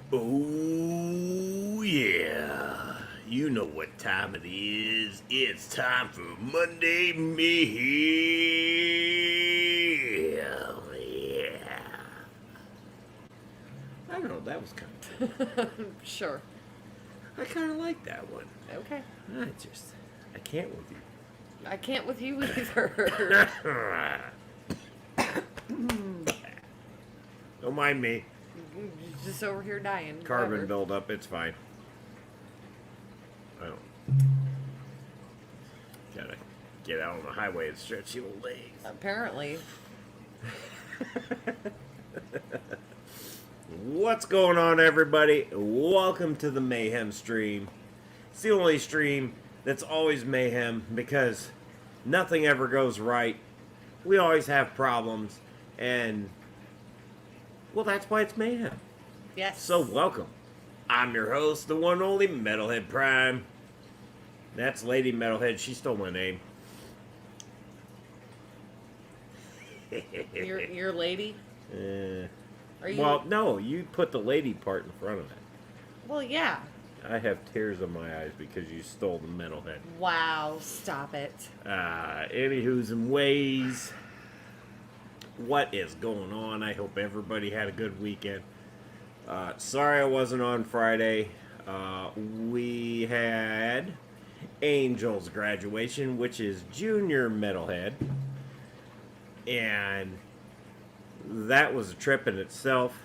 Oh, yeah. You know what time it is. It's time for Monday Mayhem. Yeah. I don't know, that was kind of Sure. I kind of like that one. Okay. I can't with you. I can't with you either. Don't mind me. Just over here dying. Carbon Whatever. buildup, it's fine. I don't. Gotta get out on the highway and stretch your legs. Apparently. What's going on, everybody? Welcome to the Mayhem stream. It's the only stream that's always mayhem because nothing ever goes right. We always have problems, and well, that's why it's mayhem. Yes. So welcome. I'm your host, the one and only Metalhead Prime. That's Lady Metalhead. She stole my name. Your lady? Are you? Well, no, you put the lady part in front of it. Well, yeah. I have tears in my eyes because you stole the Metalhead. Wow, stop it. Anywho's and ways. What is going on? I hope everybody had a good weekend. Sorry I wasn't on Friday. We had Angel's graduation, which is junior Metalhead. And that was a trip in itself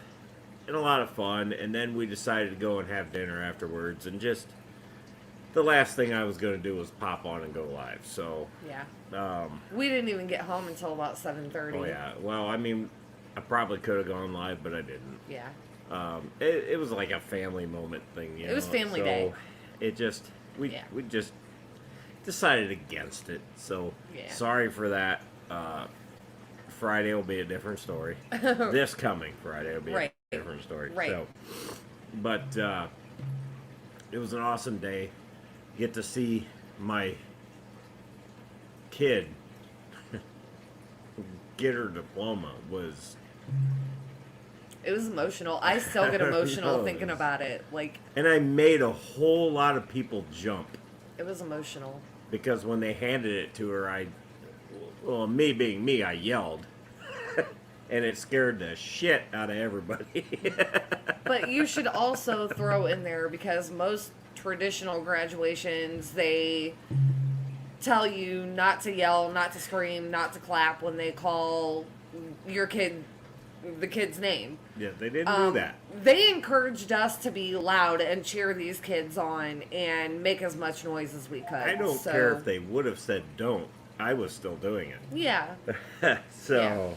and a lot of fun. And then we decided to go and have dinner afterwards. And just the last thing I was going to do was pop on and go live. So Yeah. Um, We didn't even get home until about 7:30. oh yeah. Well, I mean, I probably could have gone live, but I didn't. Yeah. It was like a family moment thing. You It was know? family so day. It just we just decided against it. So Yeah. sorry for that. Friday will be a different story. This coming Friday will be Right. a different story. Right. So, but it was an awesome day. Get to see my kid get her diploma was. It was emotional. I still get emotional No. thinking about it. Like, And I made a whole lot of people jump it was emotional. because when they handed it to her, well, me being me, I yelled. And it scared the shit out of everybody. But you should also throw in there, because most traditional graduations, they tell you not to yell, not to scream, not to clap when they call your kid the kid's name. Yeah, they didn't do that. They encouraged us to be loud and cheer these kids on and make as much noise as we could. I don't So, care if they would have said don't. I was still doing it. Yeah. So,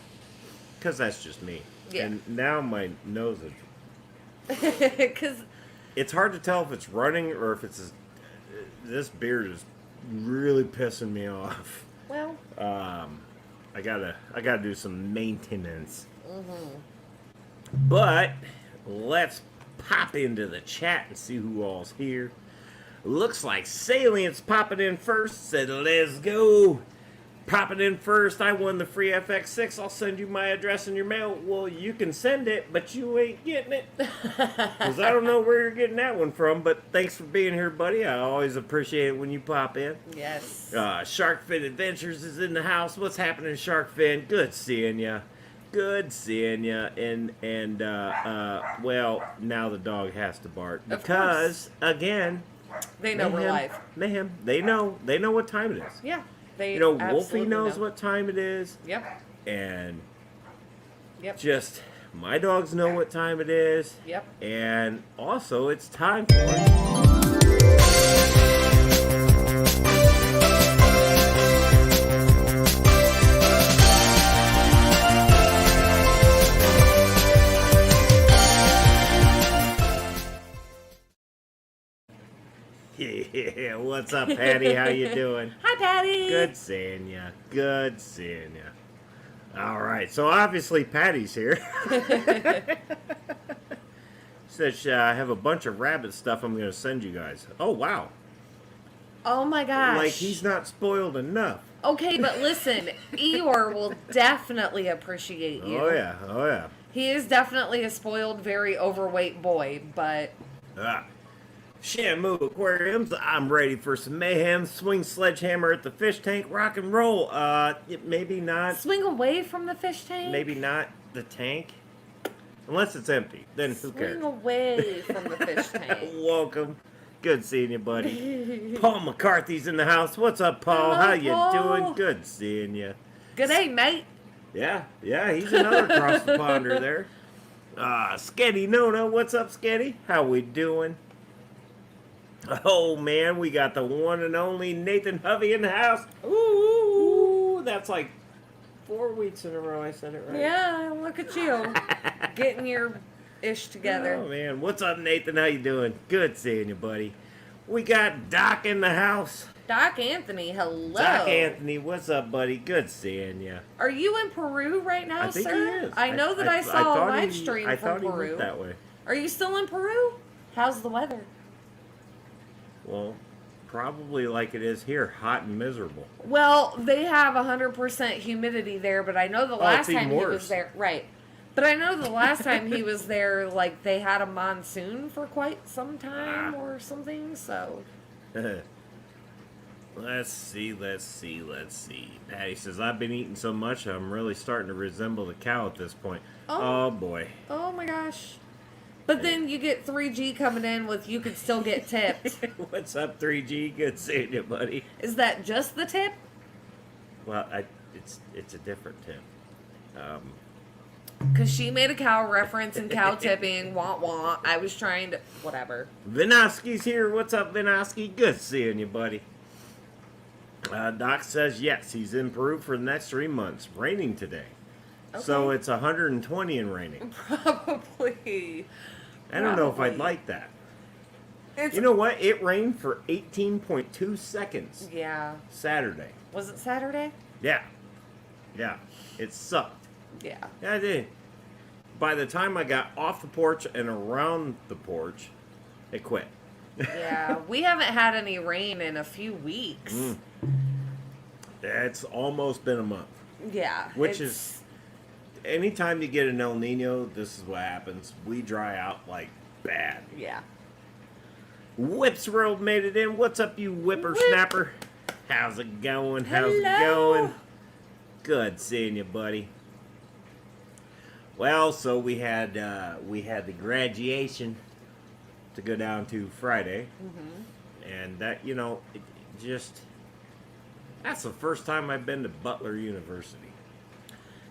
because that's just me. Yeah. And now my nose is... Because It's hard to tell if it's running or if it's... This beard is really pissing me off. well, I gotta do some maintenance. But let's pop into the chat and see who all's here. Looks like Salient's popping in first. Said, let's go. Popping in first. I won the free FX6. I'll send you my address in your mail. Well, you can send it, but you ain't getting it. Because I don't know where you're getting that one from. But thanks for being here, buddy. I always appreciate it when you pop in. yes. Sharkfin Adventures is in the house. What's happening, Sharkfin? Good seeing ya. Good seeing ya. And well, now the dog has to bark Of because again, They know we're live. Mayhem. They know what time it is. Yeah. They You know, Wolfie absolutely knows know. what time it is, Yep. and Yep. just my dogs know what time it is, Yep. and also it's time for. Yeah, what's up, Patty? How you doing? Hi, Patty. Good seeing ya. Good seeing ya. All right, so obviously Patty's here. Says I have a bunch of rabbit stuff I'm going to send you guys. Oh, wow. Oh my gosh. Like he's not spoiled enough. Okay, but listen, Eeyore will definitely appreciate you. Oh, yeah. Oh, yeah. He is definitely a spoiled, very overweight boy, but Shamu Aquariums, I'm ready for some mayhem. Swing sledgehammer at the fish tank. Rock and roll. Maybe not. swing away from the fish tank. Maybe not the tank. Unless it's empty. Then who cares? Swing away from the fish tank. Welcome. Good seeing you, buddy. Paul McCarthy's in the house. What's up, Paul? Hello, How you Paul. doing? Good seeing you. Good day, mate. Yeah, he's another across the ponder there. Sketty Nona, what's up, Sketty? How we doing? Oh, man, we got the one and only Nathan Hovey in the house. Ooh, that's like 4 weeks in a row I said it right. Yeah, look at you. Getting your ish together. Oh, man, what's up, Nathan? How you doing? Good seeing you, buddy. We got Doc in the house. Doc Anthony, hello. Doc Anthony, what's up, buddy? Good seeing you. Are you in Peru right now, I think sir? he is. I know that I saw a thought live he- stream I from thought he Peru. went that way. Are you still in Peru? How's the weather? Well, probably like it is here, hot and miserable. Well, they have 100% humidity there, but I know the last it's even time he was worse. there, right? But I know the last time he was there, like they had a monsoon for quite some time or something. So Let's see. Patty says, I've been eating so much, I'm really starting to resemble the cow at this point. Oh. Oh boy. oh my gosh. But then you get 3G coming in with you could still get tipped. What's up, 3G? Good seeing you, buddy. Is that just the tip? Well, it's a different tip. Because she made a cow reference and cow tipping, wah wah. I was trying to, whatever. Vinoski's here. What's up, Vinoski? Good seeing you, buddy. Doc says yes, he's in Peru for the next 3 months. Raining today. So Okay. it's 120 and raining. Probably. I don't know if I'd Probably. like that. It's, You know what? It rained for 18.2 seconds yeah. Saturday. Was it Saturday? Yeah. It sucked. Yeah. Yeah, it did. By the time I got off the porch and around the porch, it quit. Yeah. We haven't had any rain in a few weeks. It's almost been a month. Yeah. Which it's- is, anytime you get an El Nino, this is what happens. We dry out like bad. Yeah. Whips World made it in. What's up, you whippersnapper? How's it going? How's it Hello. going? Good seeing you, buddy. Well, so we had the graduation to go down to Friday, and that it just that's the first time I've been to Butler University.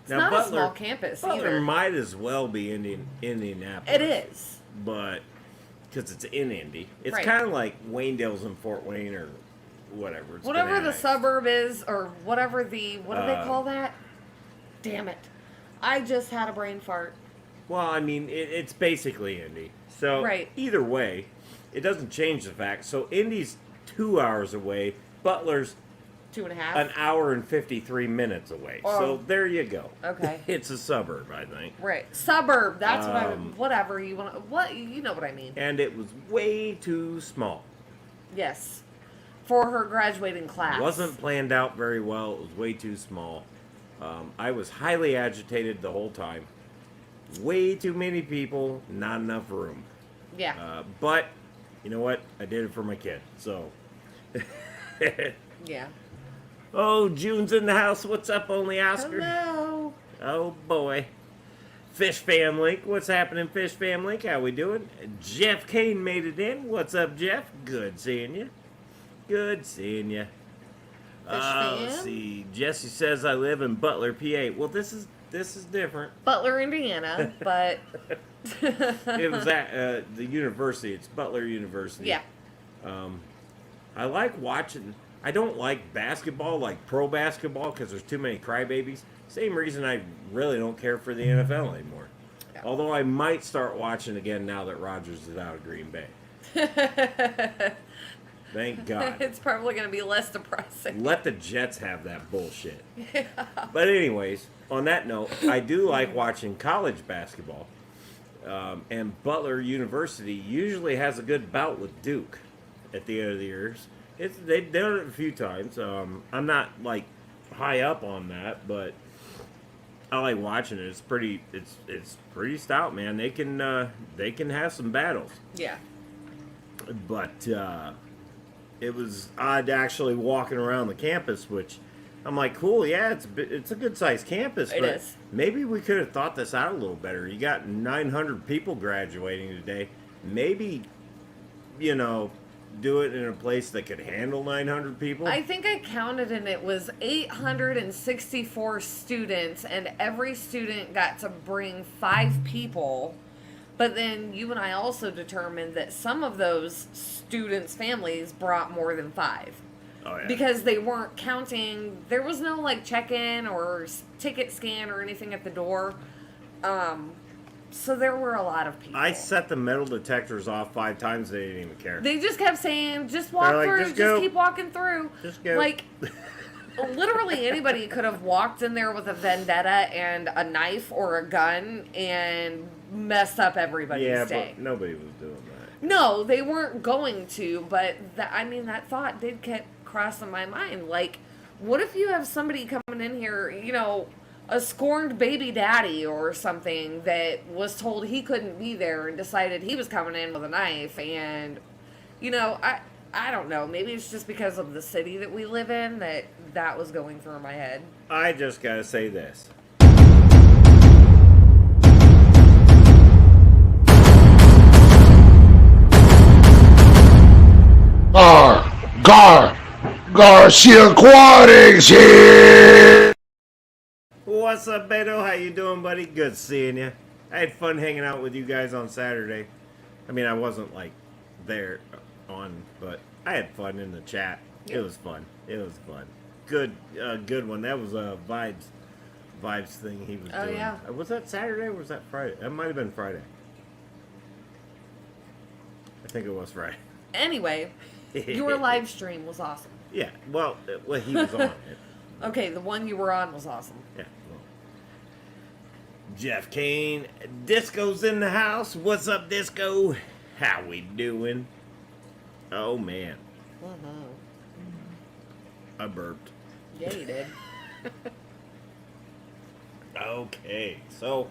It's not a small campus Butler either. might as well be Indianapolis. It is. But because it's in Indy, it's Right. kind of like Waynedale's in Fort Wayne or whatever. It's Whatever been the annexed. suburb is, or whatever the, what do they call that? Damn it. I just had a brain fart. Well, I mean, it's basically Indy. So Right. either way, it doesn't change the fact. So Indy's 2 hours away. Butler's 2.5. an hour and 53 minutes away. Oh. So there you go. Okay. It's a suburb, I think. Right. Suburb. That's what I, Um, whatever you want to, what, you know what I mean. And it was way too small. Yes. For her graduating class. Wasn't planned out very well. It was way too small. I was highly agitated the whole time. Way too many people, not enough room. Yeah. But you know what? I did it for my kid. So. Yeah. Oh, June's in the house. What's up, only Oscar? Hello. Oh boy. Fish Fam Link. What's happening, Fish Fam Link? How we doing? Jeff Kane made it in. What's up, Jeff? Good seeing you. Good seeing you. Let's Fam? see. Jesse says I live in Butler, PA. Well, this is different. Butler, Indiana, but It was at the university. It's Butler University. yeah. I like watching. I don't like basketball, like pro basketball, because there's too many crybabies. Same reason I really don't care for the NFL anymore. Yeah. Although I might start watching again now that Rodgers is out of Green Bay. Thank God. It's probably going to be less depressing. Let the Jets have that bullshit. But anyways, on that note, I do like watching college basketball. And Butler University usually has a good bout with Duke at the end of the years. They've done it a few times. I'm not like high up on that, but I like watching it. It's pretty. It's pretty stout, man. They can have some battles. Yeah. But it was odd actually walking around the campus, which I'm like, cool, yeah, it's a good sized campus. It but is. maybe we could have thought this out a little better. You got 900 people graduating today. Maybe, do it in a place that could handle 900 people. I think I counted and it was 864 students, and every student got to bring 5 people. But then you and I also determined that some of those students' families brought more than 5. Oh, yeah. Because they weren't counting. There was no check-in or ticket scan or anything at the door. So there were a lot of people. I set the metal detectors off 5 times. They didn't even care. They just kept saying, just walk They're like, through, "Just go. keep walking through. Just go." Literally anybody could have walked in there with a vendetta and a knife or a gun and messed up everybody's day. But nobody was doing that. No, they weren't going to, but that thought did keep crossing my mind. What if you have somebody coming in here, a scorned baby daddy or something that was told he couldn't be there and decided he was coming in with a knife, and I don't know, maybe it's just because of the city that we live in that was going through my head. I just gotta say this. Garcia Aquatics here! What's up, Beto? How you doing, buddy? Good seeing you. I had fun hanging out with you guys on Saturday. I mean, I wasn't there but I had fun in the chat. It was fun. Good one. That was a vibes thing he was doing. Yeah. Was that Saturday or was that Friday? That might have been Friday. I think it was Friday. Anyway, your live stream was awesome. Yeah. Well, he was on it. Okay, the one you were on was awesome. Yeah. Well. Jeff Kane, Disco's in the house. What's up, Disco? How we doing? Oh man. Mm-hmm. I burped. Yeah, you did. Okay, so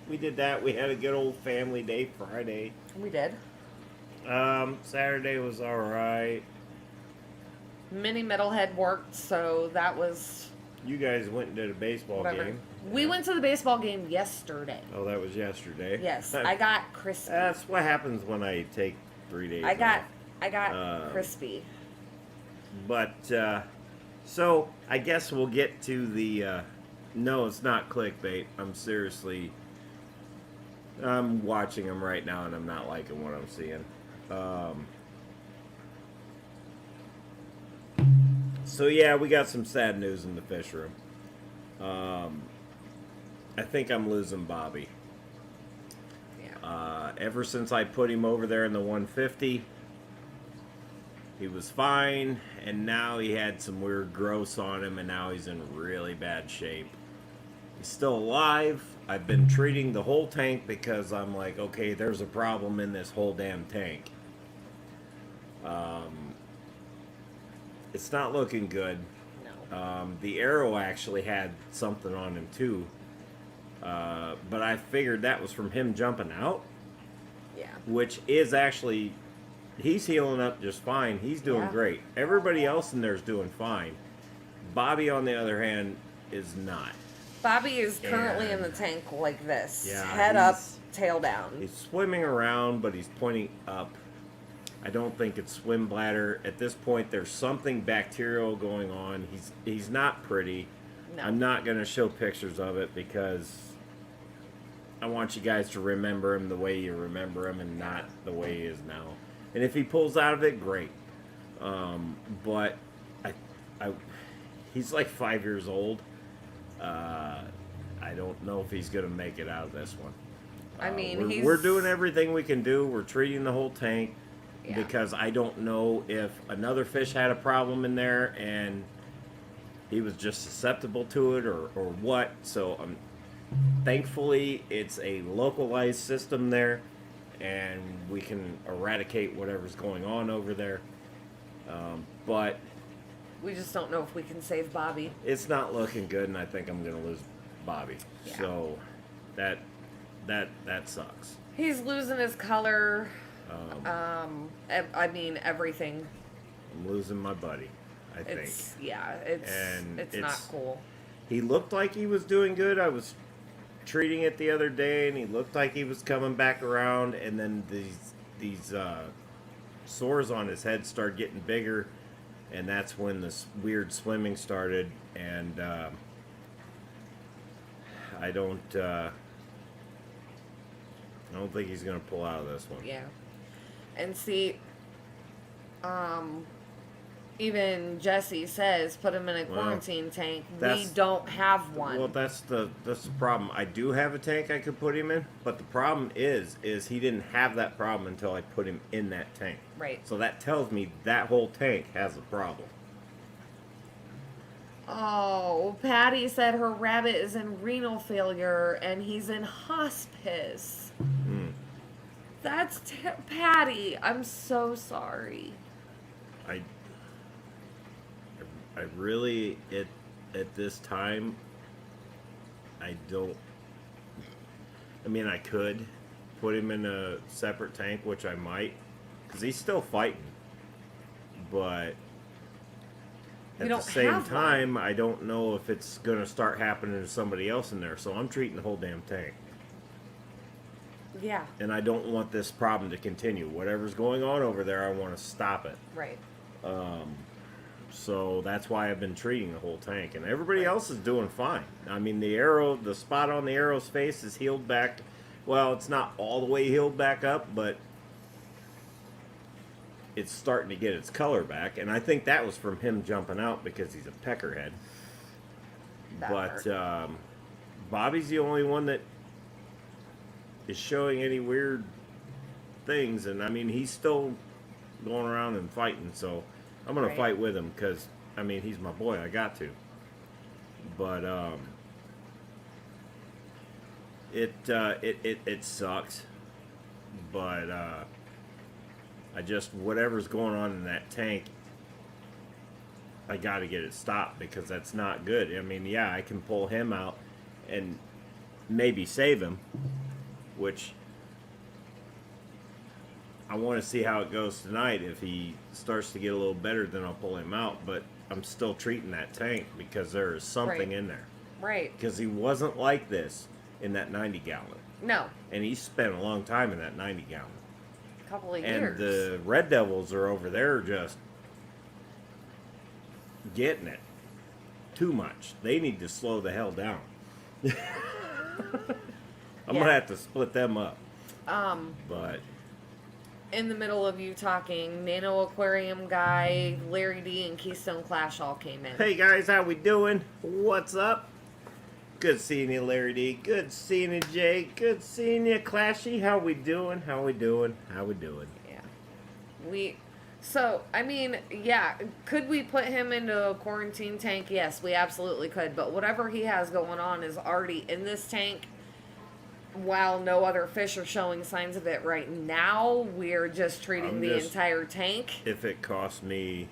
we did that. We had a good old family day Friday. We did. Saturday was alright. Mini Metalhead worked, so that was You guys went and did a baseball whatever. game. We went to the baseball game yesterday. Oh, that was yesterday. Yes, I got crispy. That's what happens when I take 3 days I got off. crispy. But, so, I guess we'll get to the, no, it's not clickbait. I'm watching them right now and I'm not liking what I'm seeing. So, yeah, we got some sad news in the fish room. I think I'm losing Bobby. Yeah. Ever since I put him over there in the 150, he was fine, and now he had some weird growths on him, and now he's in really bad shape. He's still alive. I've been treating the whole tank because I'm like, okay, there's a problem in this whole damn tank. It's not looking good. No. The arrow actually had something on him too. But I figured that was from him jumping out. Yeah. Which is actually, he's healing up just fine. He's doing great. Everybody else in there is doing fine. Bobby, on the other hand, is not. Bobby is currently in the tank like this. Yeah, Head up, tail down. He's swimming around, but he's pointing up. I don't think it's swim bladder. At this point, there's something bacterial going on. He's not pretty. No. I'm not going to show pictures of it because I want you guys to remember him the way you remember him and not the way he is now. And if he pulls out of it, great. But he's like 5 years old. I don't know if he's going to make it out of this one. I mean, we're doing everything we can do. We're treating the whole tank. Yeah. Because I don't know if another fish had a problem in there and he was just susceptible to it or what. So thankfully it's a localized system there and we can eradicate whatever's going on over there. But we just don't know if we can save Bobby. it's not looking good, and I think I'm going to lose Bobby. Yeah. So that sucks. He's losing his color. I mean everything. I'm losing my buddy, I think. It's not cool. He looked like he was doing good. I was treating it the other day, and he looked like he was coming back around, and then these sores on his head started getting bigger, and that's when this weird swimming started, and I don't think he's going to pull out of this one. Yeah. And see, even Jesse says put him in a quarantine tank. We don't have one. Well, that's the problem. I do have a tank I could put him in, but the problem is he didn't have that problem until I put him in that tank. Right. So that tells me that whole tank has a problem. Oh, Patty said her rabbit is in renal failure and he's in hospice. That's Patty. I'm so sorry. I really, at this time, I mean, I could put him in a separate tank, which I might, because he's still fighting. But at the same time, I don't know if it's going to start happening to somebody else in there, so I'm treating the whole damn tank. Yeah. And I don't want this problem to continue. Whatever's going on over there, I want to stop it. Right. So that's why I've been treating the whole tank, and everybody else is doing fine. I mean, the spot on the arrow's face is healed back. Well, it's not all the way healed back up, but it's starting to get its color back, and I think that was from him jumping out because he's a peckerhead. But Bobby's the only one that is showing any weird things, and I mean, he's still going around and fighting, so I'm going to fight with him because, I mean, he's my boy. I got to. But it sucks. But I just, whatever's going on in that tank, I got to get it stopped because that's not good. I mean, yeah, I can pull him out and maybe save him, which I want to see how it goes tonight. If he starts to get a little better, then I'll pull him out. But I'm still treating that tank because there is something in there. Right. Because he wasn't like this in that 90-gallon. No. And he spent a long time in that 90-gallon. A couple of And years. the Red Devils are over there just getting it too much. They need to slow the hell down. I'm going to have to split them up. But in the middle of you talking, Nano Aquarium Guy, Larry D, and Keystone Clash all came in. hey guys, how we doing? What's up? Good seeing you, Larry D. Good seeing you, Jay. Good seeing you, Clashy. How we doing? How we doing? How we doing? Yeah. So, I mean, yeah, could we put him into a quarantine tank? Yes, we absolutely could. But whatever he has going on is already in this tank. While no other fish are showing signs of it right now, we're just treating the entire tank. If it costs me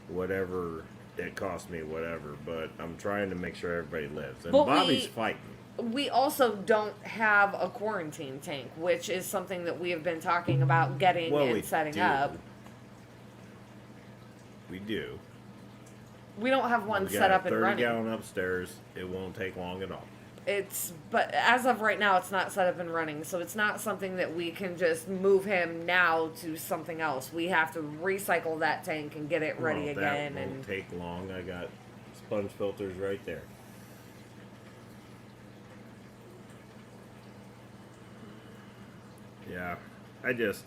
whatever, it costs me whatever. But I'm trying to make sure everybody lives. And Bobby's fighting. We also don't have a quarantine tank, which is something that we have been talking about getting and setting up. We do. We don't have one set up and running. 30-gallon upstairs. It won't take long at all. But as of right now, it's not set up and running, so it's not something that we can just move him now to something else. We have to recycle that tank and get it ready again. That won't take long. I got sponge filters right there. Yeah, I just,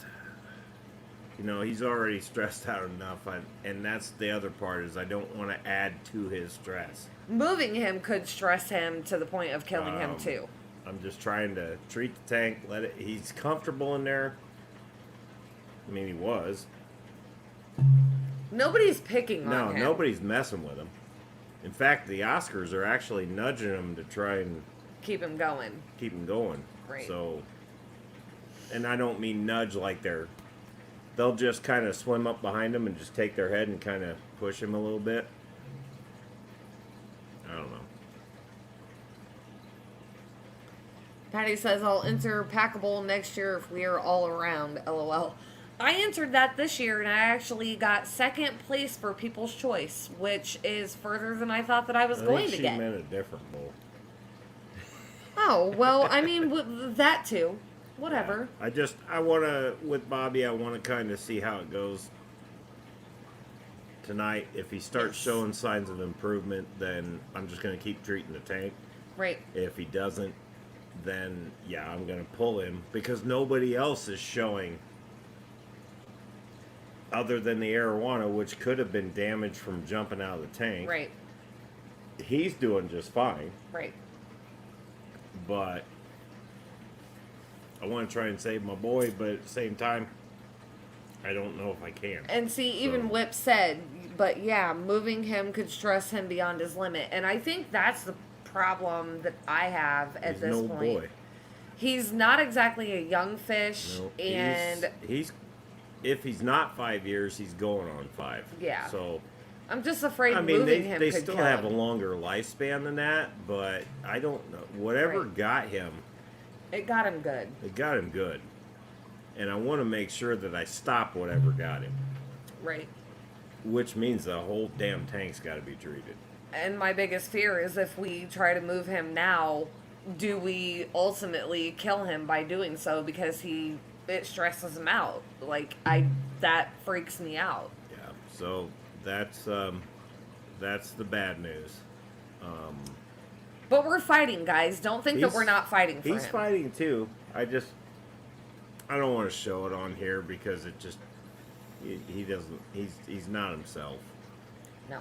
he's already stressed out enough, and that's the other part is I don't want to add to his stress. Moving him could stress him to the point of killing him too. I'm just trying to treat the tank, he's comfortable in there. I mean, he was. Nobody's picking on him. No, nobody's messing with him. In fact, the Oscars are actually nudging him to try and keep him going. Right. So, and I don't mean nudge like they'll just kind of swim up behind him and just take their head and kind of push him a little bit. I don't know. Patty says, I'll enter packable next year if we are all around. LOL. I entered that this year, and I actually got second place for People's Choice, which is further than I thought that I was going to she get. meant a different bowl. Oh, well, I mean, that too. Whatever. Yeah. I want to, with Bobby, I want to kind of see how it goes tonight. If he starts showing signs of improvement, then I'm just going to keep treating the tank. Right. If he doesn't, then, yeah, I'm going to pull him because nobody else is showing other than the arowana, which could have been damaged from jumping out of the tank. Right. He's doing just fine. Right. But I want to try and save my boy, but at the same time, I don't know if I can. And see, even Whip said, but yeah, moving him could stress him beyond his limit. And I think that's the problem that I have at this point. Boy. He's not exactly a young fish, no, and he's if he's not 5 years, he's going on 5. Yeah. So I'm just afraid moving moving him they could still kill have him. a longer lifespan than that, but I don't know. Whatever got him, it got him good. It got him good. And I want to make sure that I stop whatever got him. Right. Which means the whole damn tank's got to be treated. And my biggest fear is if we try to move him now, do we ultimately kill him by doing so because it stresses him out? Like that freaks me out. Yeah. So that's the bad news. But we're fighting, guys. Don't think that we're not fighting for him. He's fighting too. I don't want to show it on here because it just he doesn't he's not himself. No.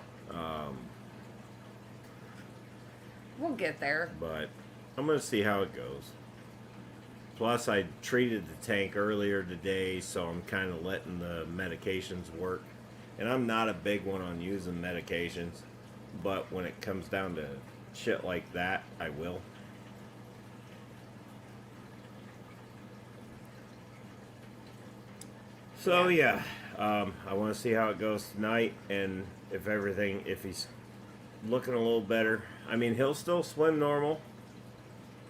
We'll get there. But I'm going to see how it goes. Plus, I treated the tank earlier today, so I'm kind of letting the medications work. And I'm not a big one on using medications, but when it comes down to shit like that, I will. So, yeah, I want to see how it goes tonight, and if he's looking a little better. I mean, he'll still swim normal.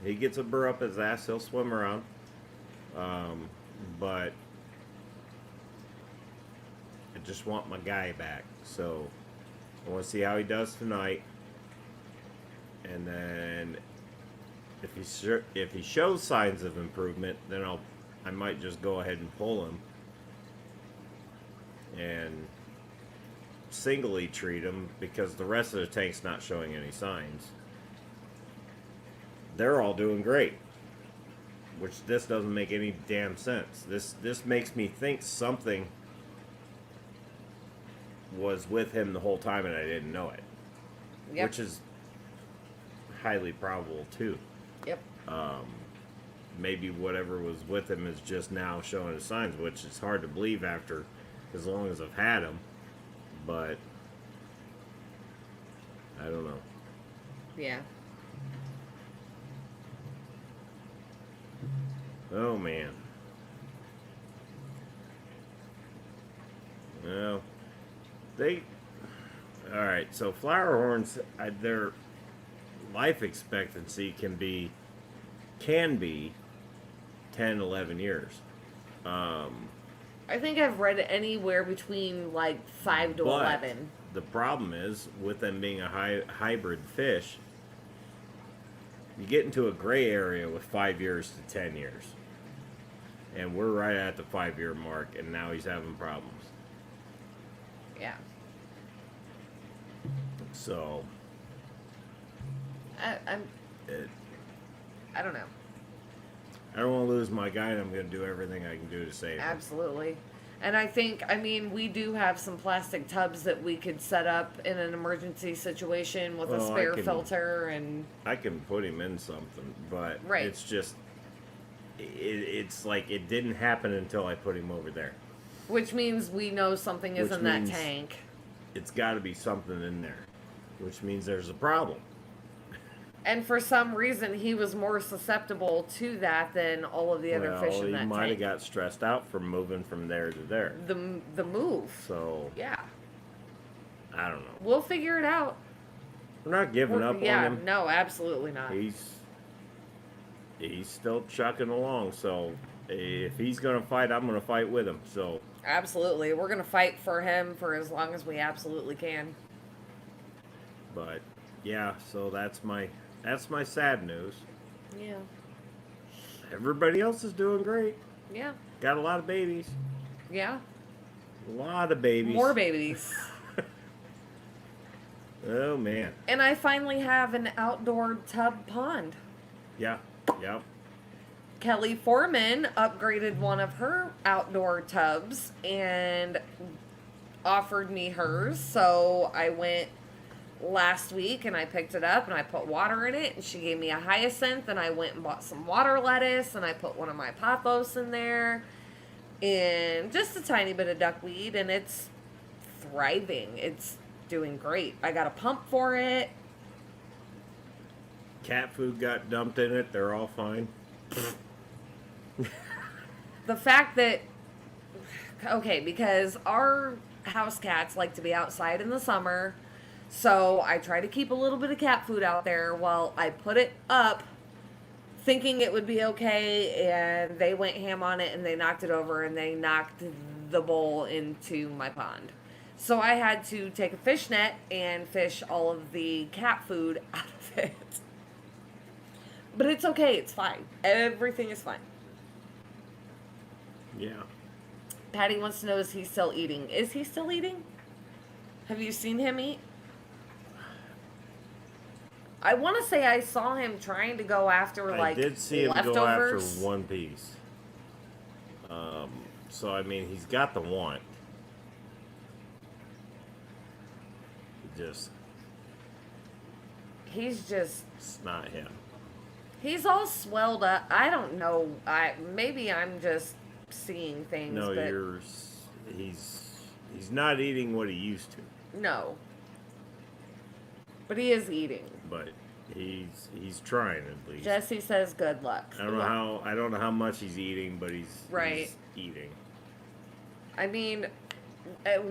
He gets a burr up his ass, he'll swim around. But I just want my guy back. So I want to see how he does tonight. And then if he shows signs of improvement, then I might just go ahead and pull him and singly treat him because the rest of the tank's not showing any signs. They're all doing great, which this doesn't make any damn sense. This makes me think something was with him the whole time and I didn't know it. Yep. Which is highly probable too. Yep. Maybe whatever was with him is just now showing his signs, which is hard to believe after as long as I've had him. But I don't know. Yeah. Oh man. Well, alright, so flower horns, their life expectancy can be 10, 11 years. I think I've read anywhere between like 5 to 11. The problem is, with them being a hybrid fish, you get into a gray area with 5 years to 10 years. And we're right at the 5-year mark, and now he's having problems. Yeah. So, I don't know. I don't want to lose my guy, and I'm going to do everything I can do to save him. Absolutely. And we do have some plastic tubs that we could set up in an emergency situation with a spare filter and... I can put him in something, but it's just... It's like it didn't happen until I put him over there. Which means we know something is in that tank. It's got to be something in there. Which means there's a problem. And for some reason, he was more susceptible to that than all of the other fish in that tank. He might have got stressed out from moving from there to there. The move. So... Yeah. I don't know. We'll figure it out. We're not giving up on him. No, absolutely not. he's still chucking along. So if he's gonna fight, I'm gonna fight with him. So Absolutely. We're going to fight for him for as long as we absolutely can. but yeah, so that's my sad news. Yeah. Everybody else is doing great. Yeah. Got a lot of babies. Yeah. A lot of babies. More babies. Oh man. And I finally have an outdoor tub pond. Yeah. Yep. Kelly Foreman upgraded one of her outdoor tubs and offered me hers. So I went last week and I picked it up and I put water in it, and she gave me a hyacinth, and I went and bought some water lettuce, and I put one of my pothos in there and just a tiny bit of duckweed, and it's thriving. It's doing great. I got a pump for it. Cat food got dumped in it. They're all fine. The fact that, okay, because our house cats like to be outside in the summer, so I try to keep a little bit of cat food out there. Well, I put it up thinking it would be okay, and they went ham on it, and they knocked it over, and they knocked the bowl into my pond. So I had to take a fish net and fish all of the cat food out of it. But it's okay. It's fine. Everything is fine. Yeah. Patty wants to know, is he still eating? Is he still eating? Have you seen him eat? I want to say I saw him trying to go after, like, I did see him leftovers. go after one piece. So, I mean, he's got the want. He's just... It's not him. He's all swelled up. I don't know. Maybe I'm just seeing things. No, but he's not eating what he used to. no. But he is eating. But he's trying at least. Jesse says good luck. I don't know how much he's eating, but he's eating. I mean,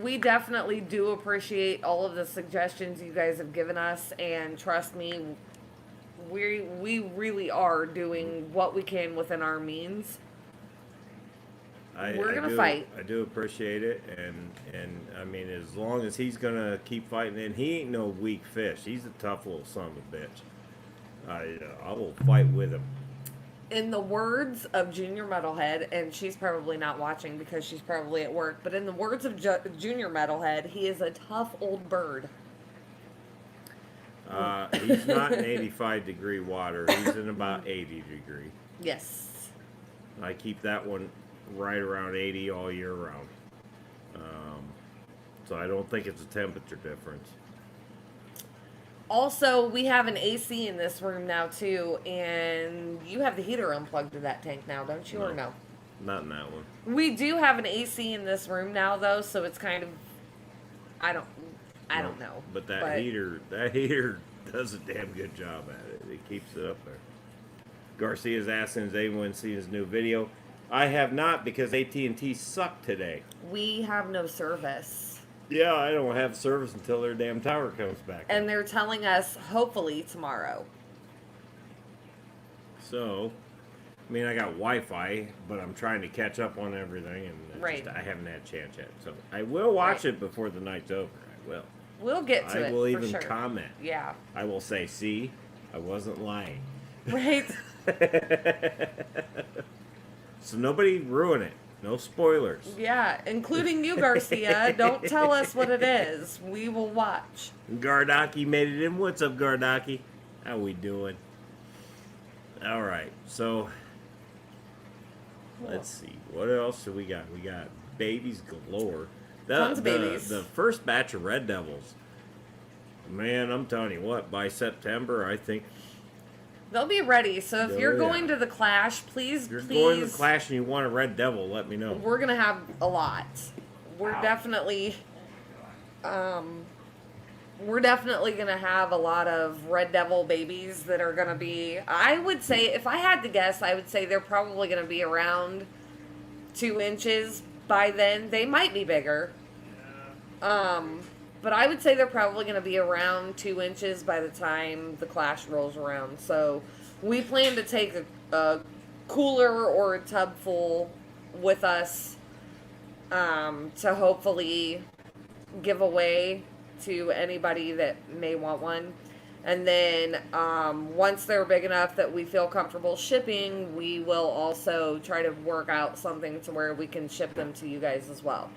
we definitely do appreciate all of the suggestions you guys have given us, and trust me, we really are doing what we can within our means. We're gonna fight. I do appreciate it, and I mean, as long as he's gonna keep fighting, and he ain't no weak fish. He's a tough little son of a bitch. I will fight with him. In the words of Junior Metalhead, and she's probably not watching because she's probably at work, but in the words of Junior Metalhead, he is a tough old bird. He's not in 85-degree water. He's in about 80 degree. Yes. I keep that one right around 80 all year round. So I don't think it's a temperature difference. Also, we have an AC in this room now, too, and you have the heater unplugged to that tank now, don't you, or no? Not in that one. We do have an AC in this room now, though, so it's kind of... I don't know. But heater does a damn good job at it. It keeps it up there. Garcia's asking, has anyone seen his new video? I have not, because AT&T sucked today. We have no service. Yeah, I don't have service until their damn tower comes back. And they're telling us, hopefully, tomorrow. So, I mean, I got Wi-Fi, but I'm trying to catch up on everything, and I haven't had a chance yet. So, I will watch it before the night's over. I will. We'll get to it, I will for even sure. comment. Yeah. I will say, see, I wasn't lying. Right. So nobody ruin it. No spoilers. Yeah, including you, Garcia. Don't tell us what it is. We will watch. Gardaki made it in. What's up, Gardaki? How we doing? All right, so let's see. What else do we got? We got babies galore. Tons of babies. The first batch of Red Devils. Man, I'm telling you what, by September, I think... They'll be ready. So if you're going to the Clash, please, If you're going to the Clash and you want a Red Devil, let me know. We're gonna have a lot. We're definitely gonna have a lot of Red Devil babies that are gonna be, I would say, if I had to guess, I would say they're probably gonna be around 2 inches by then. They might be bigger. But I would say they're probably going to be around 2 inches by the time the Clash rolls around. So we plan to take a cooler or a tub full with us to hopefully give away to anybody that may want one. And then once they're big enough that we feel comfortable shipping, we will also try to work out something to where we can ship them to you guys as well.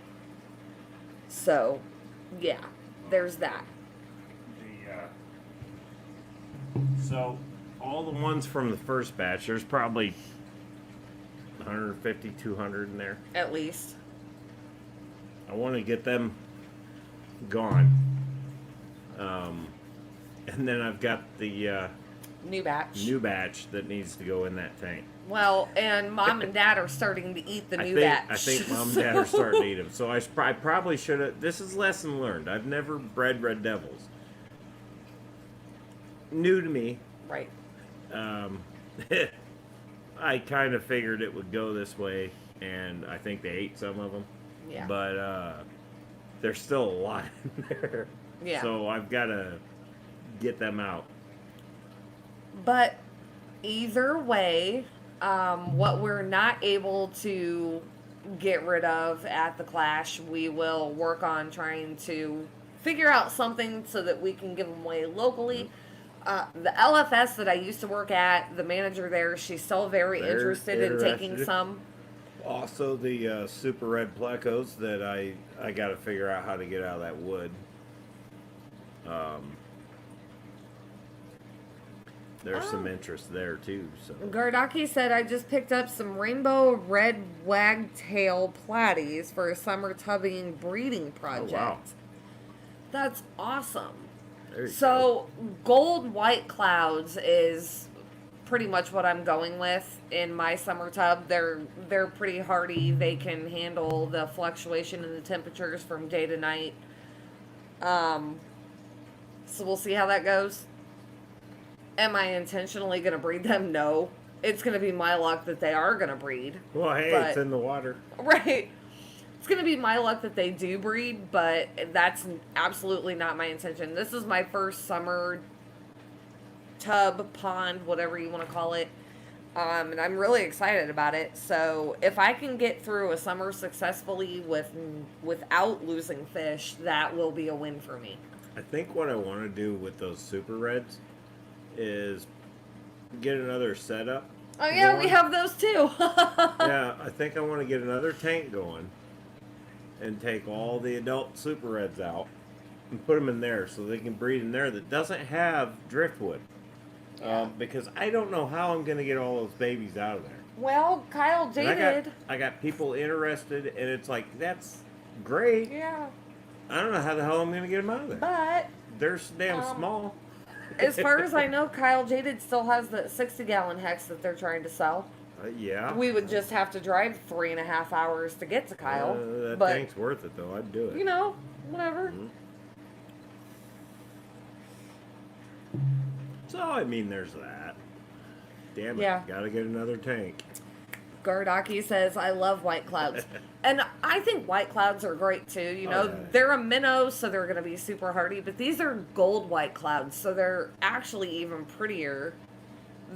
So, yeah, there's that. So, all the ones from the first batch, there's probably 150, 200 in there. At least. I want to get them gone. And then I've got the New batch. new batch that needs to go in that tank. Well, and Mom and Dad are starting to eat the new batch. I think Mom and Dad are starting to eat them. So I probably should have. This is lesson learned. I've never bred red devils. New to me. Right. I kind of figured it would go this way, and I think they ate some of them. Yeah. But there's still a lot in there. Yeah. So I've got to get them out. But either way, what we're not able to get rid of at the Clash, we will work on trying to figure out something so that we can give them away locally. The LFS that I used to work at, the manager there, she's still very interested in taking some. Also, the super red plecos that I got to figure out how to get out of that wood. There's some interest there too. So Gardaki said, I just picked up some rainbow red wagtail platies for a summer tubbing breeding project. Oh, wow. That's awesome. there you go. So gold white clouds is pretty much what I'm going with in my summer tub. They're pretty hardy. They can handle the fluctuation in the temperatures from day to night. So we'll see how that goes. Am I intentionally going to breed them? No. It's going to be my luck that they are going to breed. Well, hey, but- it's in the water. Right. It's going to be my luck that they do breed, but that's absolutely not my intention. This is my first summer tub, pond, whatever you want to call it. And I'm really excited about it. So if I can get through a summer successfully without losing fish, that will be a win for me. I think what I want to do with those super reds is get another setup. Oh yeah, going. we have those too. Yeah, I think I want to get another tank going and take all the adult super reds out and put them in there so they can breed in there that doesn't have driftwood. Yeah. Because I don't know how I'm going to get all those babies out of there. Well, Kyle And jaded. I got people interested, and it's like, that's great. Yeah, I don't know how the hell I'm going to get them out of there. but They're damn small. as far as I know, Kyle Jaded still has the 60-gallon hex that they're trying to sell. Yeah. We would just have to drive 3.5 hours to get to Kyle. That but, tank's worth it, though. I'd do it. you know, whatever. Mhm. So, I mean, there's that. Damn it. Yeah. Gotta get another tank. Gardaki says, I love white clouds. And I think white clouds are great too. You know, yeah. they're a minnow, so they're going to be super hardy. But these are gold white clouds, so they're actually even prettier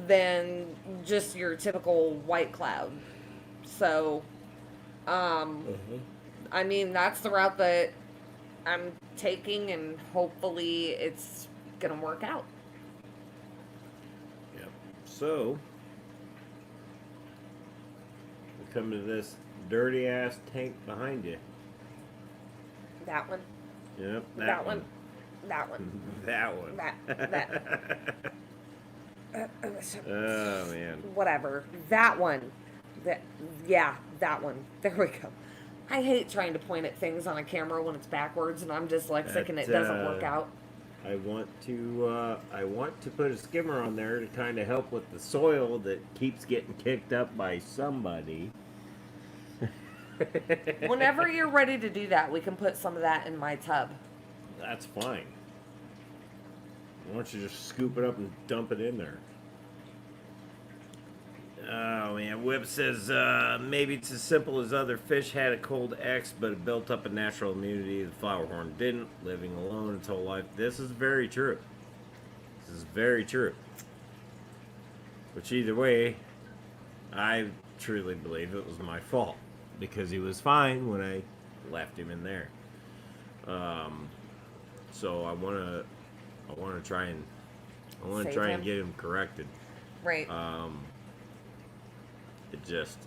than just your typical white cloud. So, I mean, that's the route that I'm taking, and hopefully it's going to work out. Yep. So, we come to this dirty ass tank behind you. That one. Yep. That one. That one. That one. That. Oh, man. Whatever. That one. That one. There we go. I hate trying to point at things on a camera when it's backwards, and I'm dyslexic and it doesn't work out. I want to put a skimmer on there to kind of help with the soil that keeps getting kicked up by somebody. Whenever you're ready to do that, we can put some of that in my tub. That's fine. Why don't you just scoop it up and dump it in there? Oh man, Whip says maybe it's as simple as other fish had a cold X, but it built up a natural immunity. The flowerhorn didn't, living alone its whole life. This is very true. This is very true. Which either way, I truly believe it was my fault because he was fine when I left him in there. So I want to try and Save him. get him corrected. Right. It just,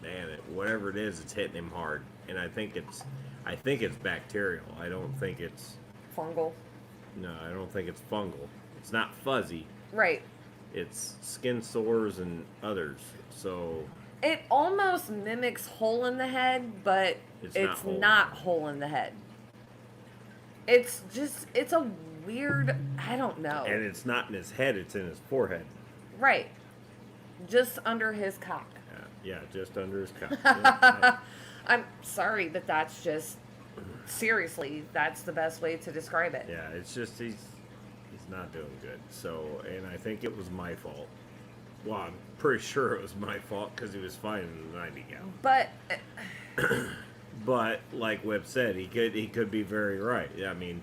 man, whatever it is, it's hitting him hard, and I think it's bacterial. I don't think it's Fungal. no, I don't think it's fungal. It's not fuzzy. Right. It's skin sores and others. So It almost mimics hole in the head, but it's not hole in the head. It's a weird, I don't know. and it's not in his head; it's in his forehead. Right. Just under his cock. Yeah, just under his cock. Yeah. I'm sorry, but that's just, seriously, that's the best way to describe it. Yeah, it's just he's not doing good. So, and I think it was my fault. Well, I'm pretty sure it was my fault because he was fine in the 90 gallon. But, But like Webb said, he could be very right. I mean,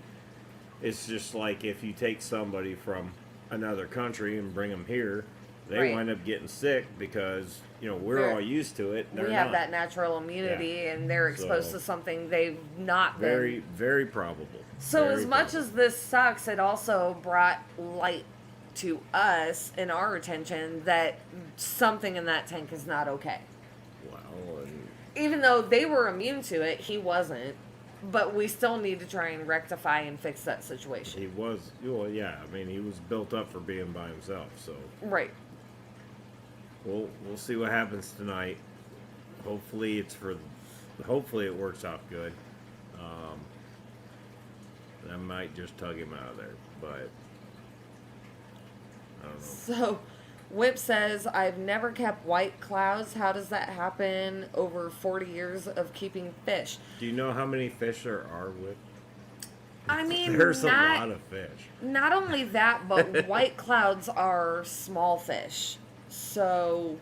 it's just like if you take somebody from another country and bring them here, they Right. wind up getting sick because we're They're- all used to it. we They're have not. that natural immunity, and they're exposed So, to something they've not been. Very, very probable. So Very as much probable. as this sucks, it also brought light to us and our attention that something in that tank is not okay. Well, and Even though they were immune to it, he wasn't. But we still need to try and rectify and fix that situation. he was. Well, yeah. I mean, he was built up for being by himself. So Right. we'll see what happens tonight. Hopefully it works out good. I might just tug him out of there, but I don't know. So, Wimp says, I've never kept white clouds. How does that happen over 40 years of keeping fish? Do you know how many fish there are with? I mean, There's a not, lot of fish. not only that, but white clouds are small fish. So,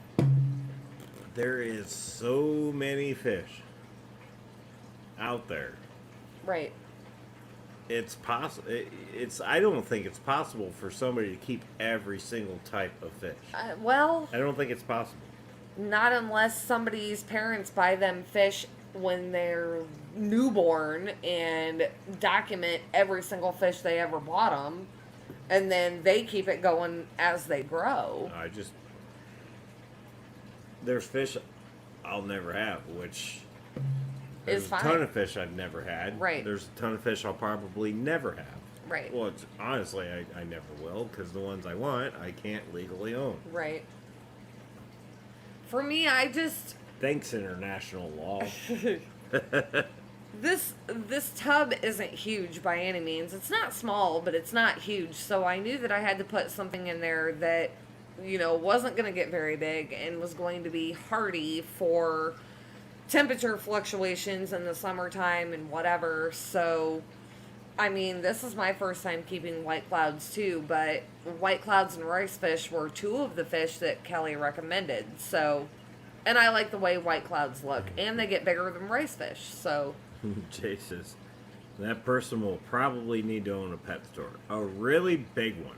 There is so many fish out there. right. It's possible. I don't think it's possible for somebody to keep every single type of fish. Well, I don't think it's possible. not unless somebody's parents buy them fish when they're newborn and document every single fish they ever bought them, and then they keep it going as they grow. There's fish I'll never have, which Is there's fine. a ton of fish I've never had. Right. There's a ton of fish I'll probably never have. Right. Well, honestly, I never will because the ones I want, I can't legally own. Right. For me, I just Thanks, international law. this tub isn't huge by any means. It's not small, but it's not huge. So I knew that I had to put something in there that wasn't going to get very big and was going to be hardy for temperature fluctuations in the summertime and whatever. So I mean, this is my first time keeping white clouds too, but white clouds and rice fish were two of the fish that Kelly recommended. So, and I like the way white clouds look, and they get bigger than rice fish. So, Jay says, that person will probably need to own a pet store. A really big one.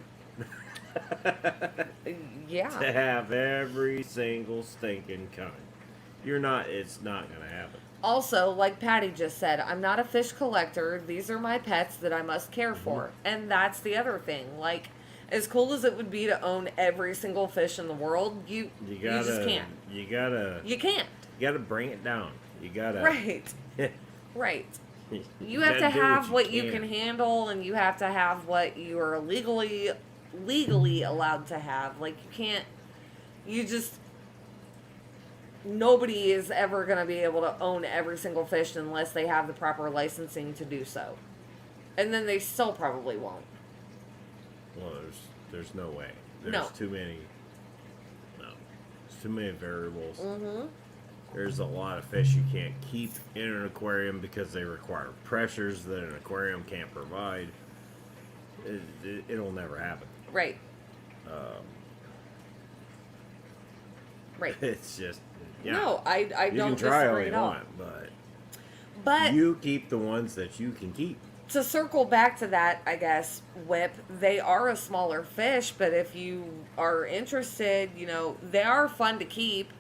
yeah. To have every single stinking kind. It's not going to happen. Also, like Patty just said, I'm not a fish collector. These are my pets that I must care for. And that's the other thing. Like, as cool as it would be to own every single fish in the world, you just can't. You can't. gotta bring it down. You gotta. Right. Right. You have to gotta do have what you can. can handle, and you have to have what you are legally allowed to have. Like, you can't, nobody is ever going to be able to own every single fish unless they have the proper licensing to do so. And then they still probably won't. Well, there's no way. There's No. too many. No, there's too many variables. Mm-hmm. There's a lot of fish you can't keep in an aquarium because they require pressures that an aquarium can't provide. It'll never happen. Right. Right. It's just No, I you don't can try all disagree you at all. want, but But you keep the ones that you can keep. to circle back to that, I guess, Whip, they are a smaller fish, but if you are interested, they are fun to keep,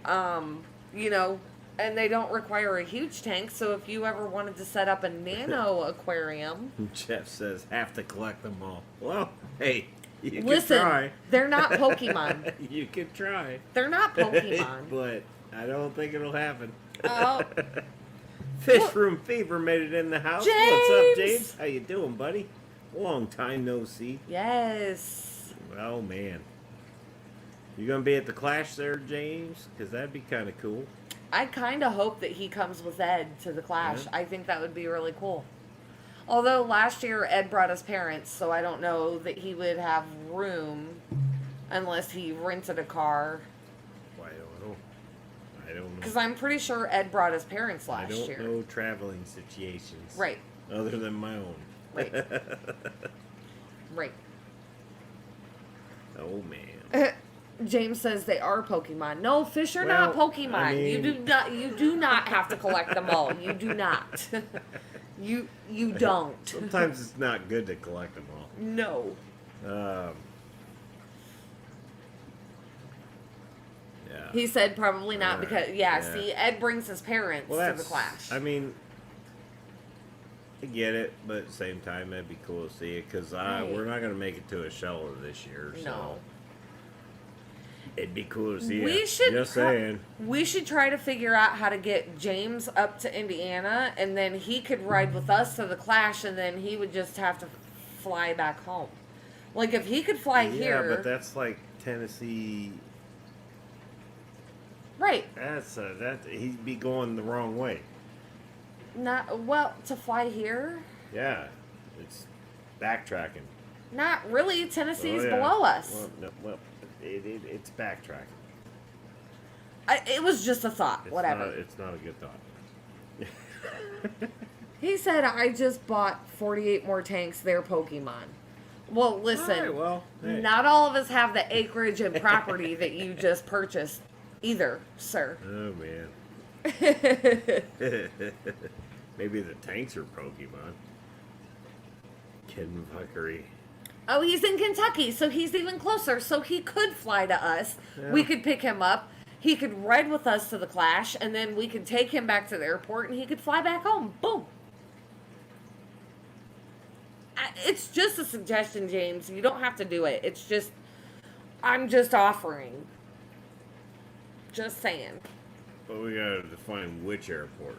you know, and they don't require a huge tank. So if you ever wanted to set up a nano aquarium. Jeff says, have to collect them all. Well, hey, you Listen, can try. They're not Pokemon. You can try. They're not Pokemon. But I don't think it'll happen. Oh. Fishroom Fever made it in the house. James! What's up, James? How you doing, buddy? Long time no see. Yes. Oh, man. You gonna be at the Clash there, James? Because that'd be kind of cool. I kind of hope that he comes with Ed to the Clash. Yeah. I think that would be really cool. Although last year Ed brought his parents, so I don't know that he would have room unless he rented a car. Well, I don't know. Because I'm pretty sure Ed brought his parents I last don't year. know traveling situations. Right. Other than my own. Right. Right. Oh, man. James says they are Pokemon. No, fish are Well, not Pokemon. I mean- You do not have to collect them all. You do not. You don't. Sometimes it's not good to collect them all. No. Yeah. He said probably not because yeah. see, Ed brings his parents Well, to that's, the Clash. I mean, I get it, but at the same time, it'd be cool to see it because Right. we're not going to make it to a show this year. So No. it'd be cool to see We it. should Just saying. We should try to figure out how to get James up to Indiana, and then he could ride with us to the Clash, and then he would just have to fly back home. Like if he could fly here, Yeah, but that's like Tennessee. right? That he'd be going the wrong way. Not well to fly here. Yeah, it's backtracking. Not really. Tennessee's Oh, yeah. below us. Well, it's backtracking. It was just a thought. It's Whatever. It's not a good thought. He said, "I just bought 48 more tanks. They're Pokemon." Well, listen. All right, well, hey. Not all of us have the acreage and property that you just purchased, either, sir. Oh man. Maybe the tanks are Pokemon. Kidding fuckery. Oh, he's in Kentucky, so he's even closer. So he could fly to us. Yeah. We could pick him up. He could ride with us to the Clash, and then we could take him back to the airport, and he could fly back home. Boom. It's just a suggestion, James. You don't have to do it. It's just, I'm just offering. Just saying. But we gotta define which airport.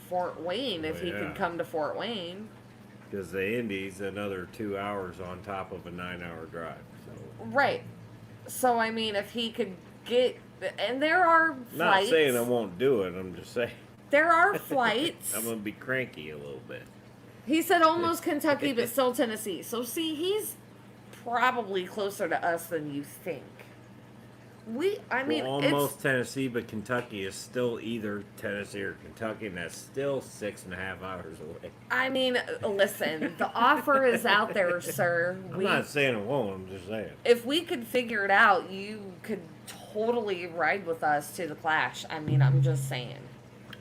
Fort Wayne, if Oh, he yeah. could come to Fort Wayne. Because the Indy's another 2 hours on top of a 9-hour drive. So Right. So, I mean, if he could get, and there are not flights. saying I won't do it. I'm just saying There are flights. I'm gonna be cranky a little bit. He said almost Kentucky, but still Tennessee. So, see, he's probably closer to us than you think. I mean, Well, almost Tennessee, but Kentucky is still either Tennessee or Kentucky, and that's still 6.5 hours away. I mean, listen, the offer is out there, sir. I'm not saying it won't. I'm just saying. If we could figure it out, you could totally ride with us to the Clash. I mean, I'm just saying.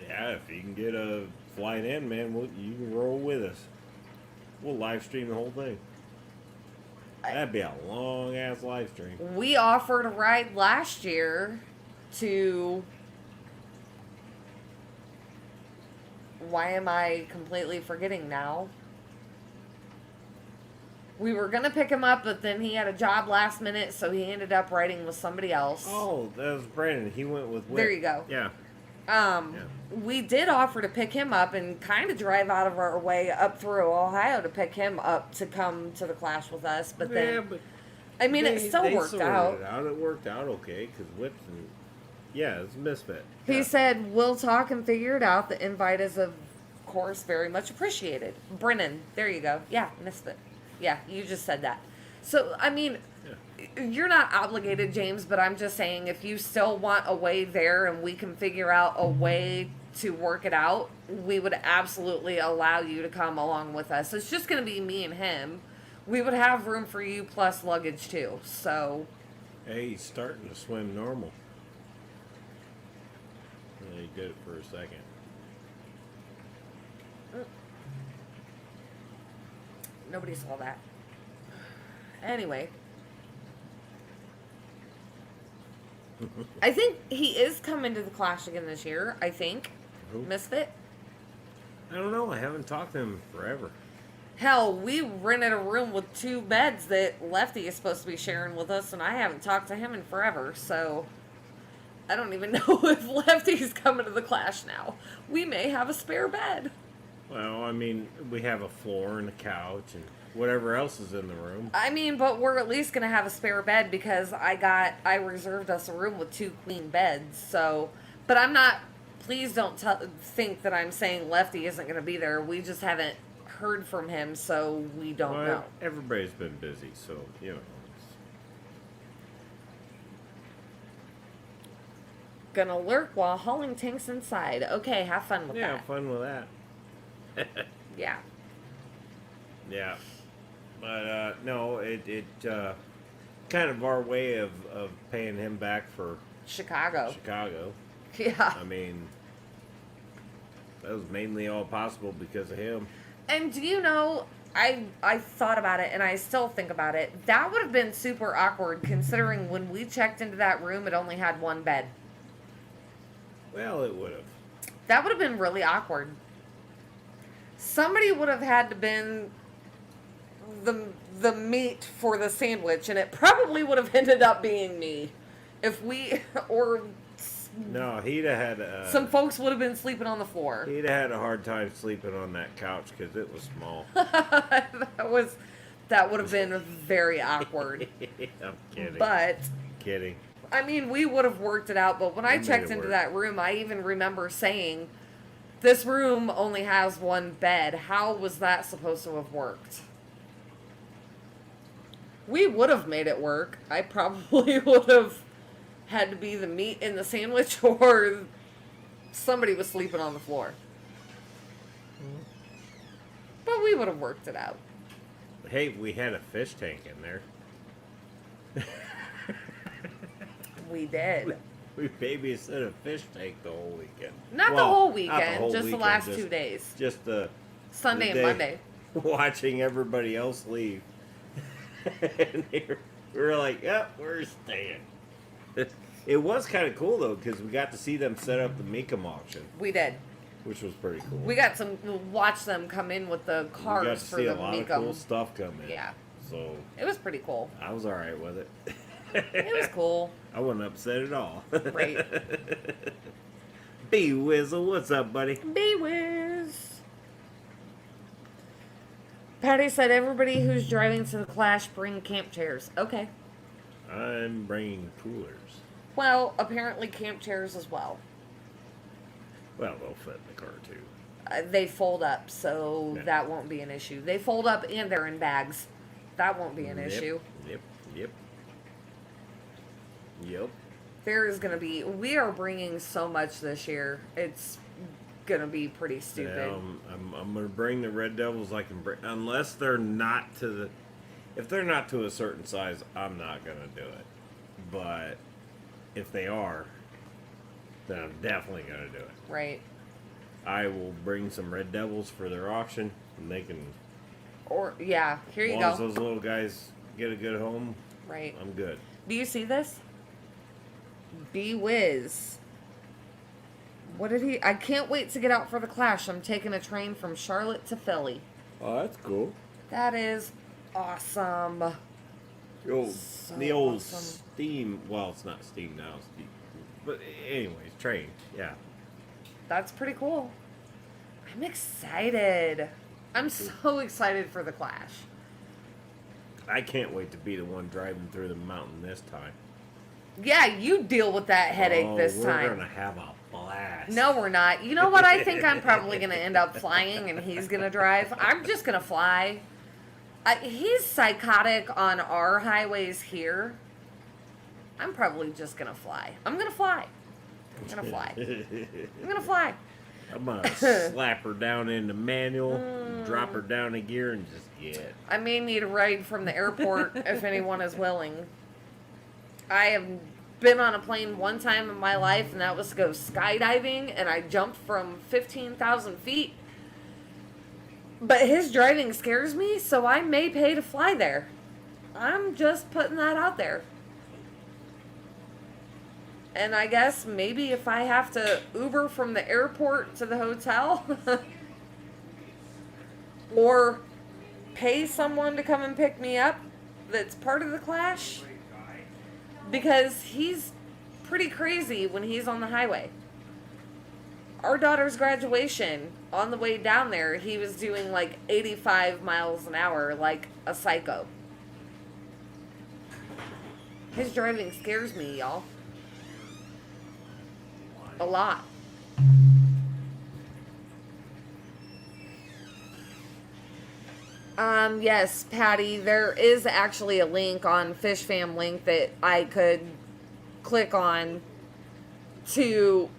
Yeah, if you can get a flight in, man, you can roll with us. We'll live stream the whole thing. That'd be a long ass live stream. We offered a ride last year to. Why am I completely forgetting now? We were going to pick him up, but then he had a job last minute, so he ended up riding with somebody else. Oh, that was Brandon. He went with Whip. There you go. Yeah. We did offer to pick him up and kind of drive out of our way up through Ohio to pick him up to come to the Clash with us, but then, Yeah, but I mean, it still worked sorted out. It worked out okay because Whip's and yeah, it's a misfit. He Yeah. said, "We'll talk and figure it out. The invite is, of course, very much appreciated." Brennan, there you go. Yeah, misfit. Yeah, you just said that. So, I mean, you're not obligated, James, but I'm just saying if you still want a way there and we can figure out a way to work it out, we would absolutely allow you to come along with us. It's just going to be me and him. We would have room for you plus luggage too. So, Hey, he's starting to swim normal. Yeah, he did it for a second. Nobody saw that. Anyway. I think he is coming to the Clash again this year, I think. Who? Misfit. I don't know. I haven't talked to him forever. Hell, we rented a room with 2 beds that Lefty is supposed to be sharing with us, and I haven't talked to him in forever, so I don't even know if Lefty's coming to the Clash now. We may have a spare bed. Well, I mean, we have a floor and a couch and whatever else is in the room. I mean, but we're at least going to have a spare bed because I reserved us a room with 2 queen beds, so, but I'm not, please don't think that I'm saying Lefty isn't going to be there. We just haven't heard from him, so we don't know. Everybody's been busy, so, you know. Gonna lurk while hauling tanks inside. Okay, have fun with that. Yeah, fun with that. Yeah. Yeah. But, no, it kind of our way of paying him back for Chicago. Yeah. I mean, that was mainly all possible because of him. And do you know, I thought about it, and I still think about it. That would have been super awkward, considering when we checked into that room, it only had 1 bed. Well, it would have. That would have been really awkward. Somebody would have had to been the meat for the sandwich, and it probably would have ended up being me. If we, or... No, he'd have had... some folks would have been sleeping on the floor. He'd have had a hard time sleeping on that couch because it was small. That would have been very awkward. I'm kidding. But... Kidding. I mean, we would have worked it out, but when I made checked it into work. that room, I even remember saying, this room only has 1 bed. How was that supposed to have worked? We would have made it work. I probably would have had to be the meat in the sandwich, or somebody was sleeping on the floor. But we would have worked it out. Hey, we had a fish tank in there. We did. We babysat a fish tank the whole weekend. Not the Well, whole not weekend, whole just the weekend, last just- 2 days. Just the Sunday the and day Monday. watching everybody else leave. And we were like, yep, we're staying. It was kind of cool, though, because we got to see them set up the Meekum auction, We did. which was pretty cool. We got to watch them come in with the We cars got to for see the a lot of Miko. cool stuff come in. Yeah. So It was pretty cool. I was all right with it. It was cool. I wasn't upset at all. Right. B Wizzle, what's up, buddy? B-Wiz. Patty said everybody who's driving to the Clash bring camp chairs. Okay. I'm bringing coolers. Well, apparently camp chairs as well. Well, they'll fit in the car too. They fold up, so Yeah. that won't be an issue. They fold up and they're in bags. That won't be an issue. Yep. There is going to be... We are bringing so much this year. It's going to be pretty stupid. I'm going to bring the Red Devils I can bring. Unless they're not to the... If they're not to a certain size, I'm not going to do it. But if they are, then I'm definitely going to do it. Right. I will bring some Red Devils for their auction, and they can... Or, yeah, here As you long as go. those little guys get a good home, Right. I'm good. Do you see this? B-Wiz. What did he... I can't wait to get out for the Clash. I'm taking a train from Charlotte to Philly. Oh, that's cool. That is awesome. The old awesome. Steam... Well, it's not Steam now. It's but anyways, train. Yeah. That's pretty cool. I'm excited. I'm so excited for the Clash. I can't wait to be the one driving through the mountain this time. Yeah, you deal with that headache this We're time. gonna have a blast. No, we're not. You know what? I think I'm probably going to end up flying and he's going to drive. I'm just going to fly. He's psychotic on our highways here. I'm probably just going to fly. I'm going to fly. I'm going to fly. I'm going to fly. I'm gonna slap her down in the manual, drop her down a gear, and just get. I may need a ride from the airport if anyone is willing. I have been on a plane one time in my life, and that was to go skydiving, and I jumped from 15,000 feet. But his driving scares me, so I may pay to fly there. I'm just putting that out there. And I guess maybe if I have to Uber from the airport to the hotel, or pay someone to come and pick me up that's part of the Clash, because he's pretty crazy when he's on the highway. Our daughter's graduation, on the way down there, he was doing like 85 miles an hour like a psycho. His driving scares me, y'all. A lot. Yes, Patty, there is actually a link on FishFam link that I could click on to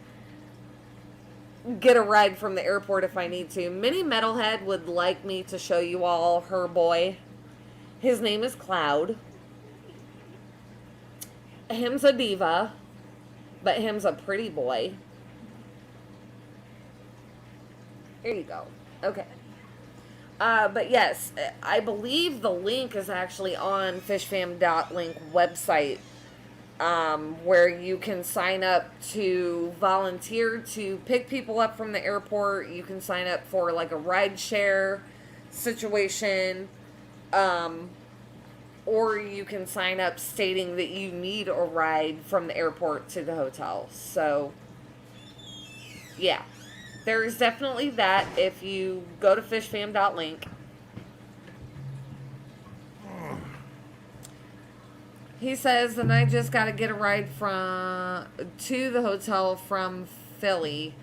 get a ride from the airport if I need to. Mini Metalhead would like me to show you all her boy. His name is Cloud. Him's a diva, but him's a pretty boy. Here you go. Okay. But yes, I believe the link is actually on fishfam.link website, where you can sign up to volunteer to pick people up from the airport. You can sign up for like a ride share situation, or you can sign up stating that you need a ride from the airport to the hotel. So, yeah. There is definitely that if you go to fishfam.link. He says, and I just got to get a ride to the hotel from Philly.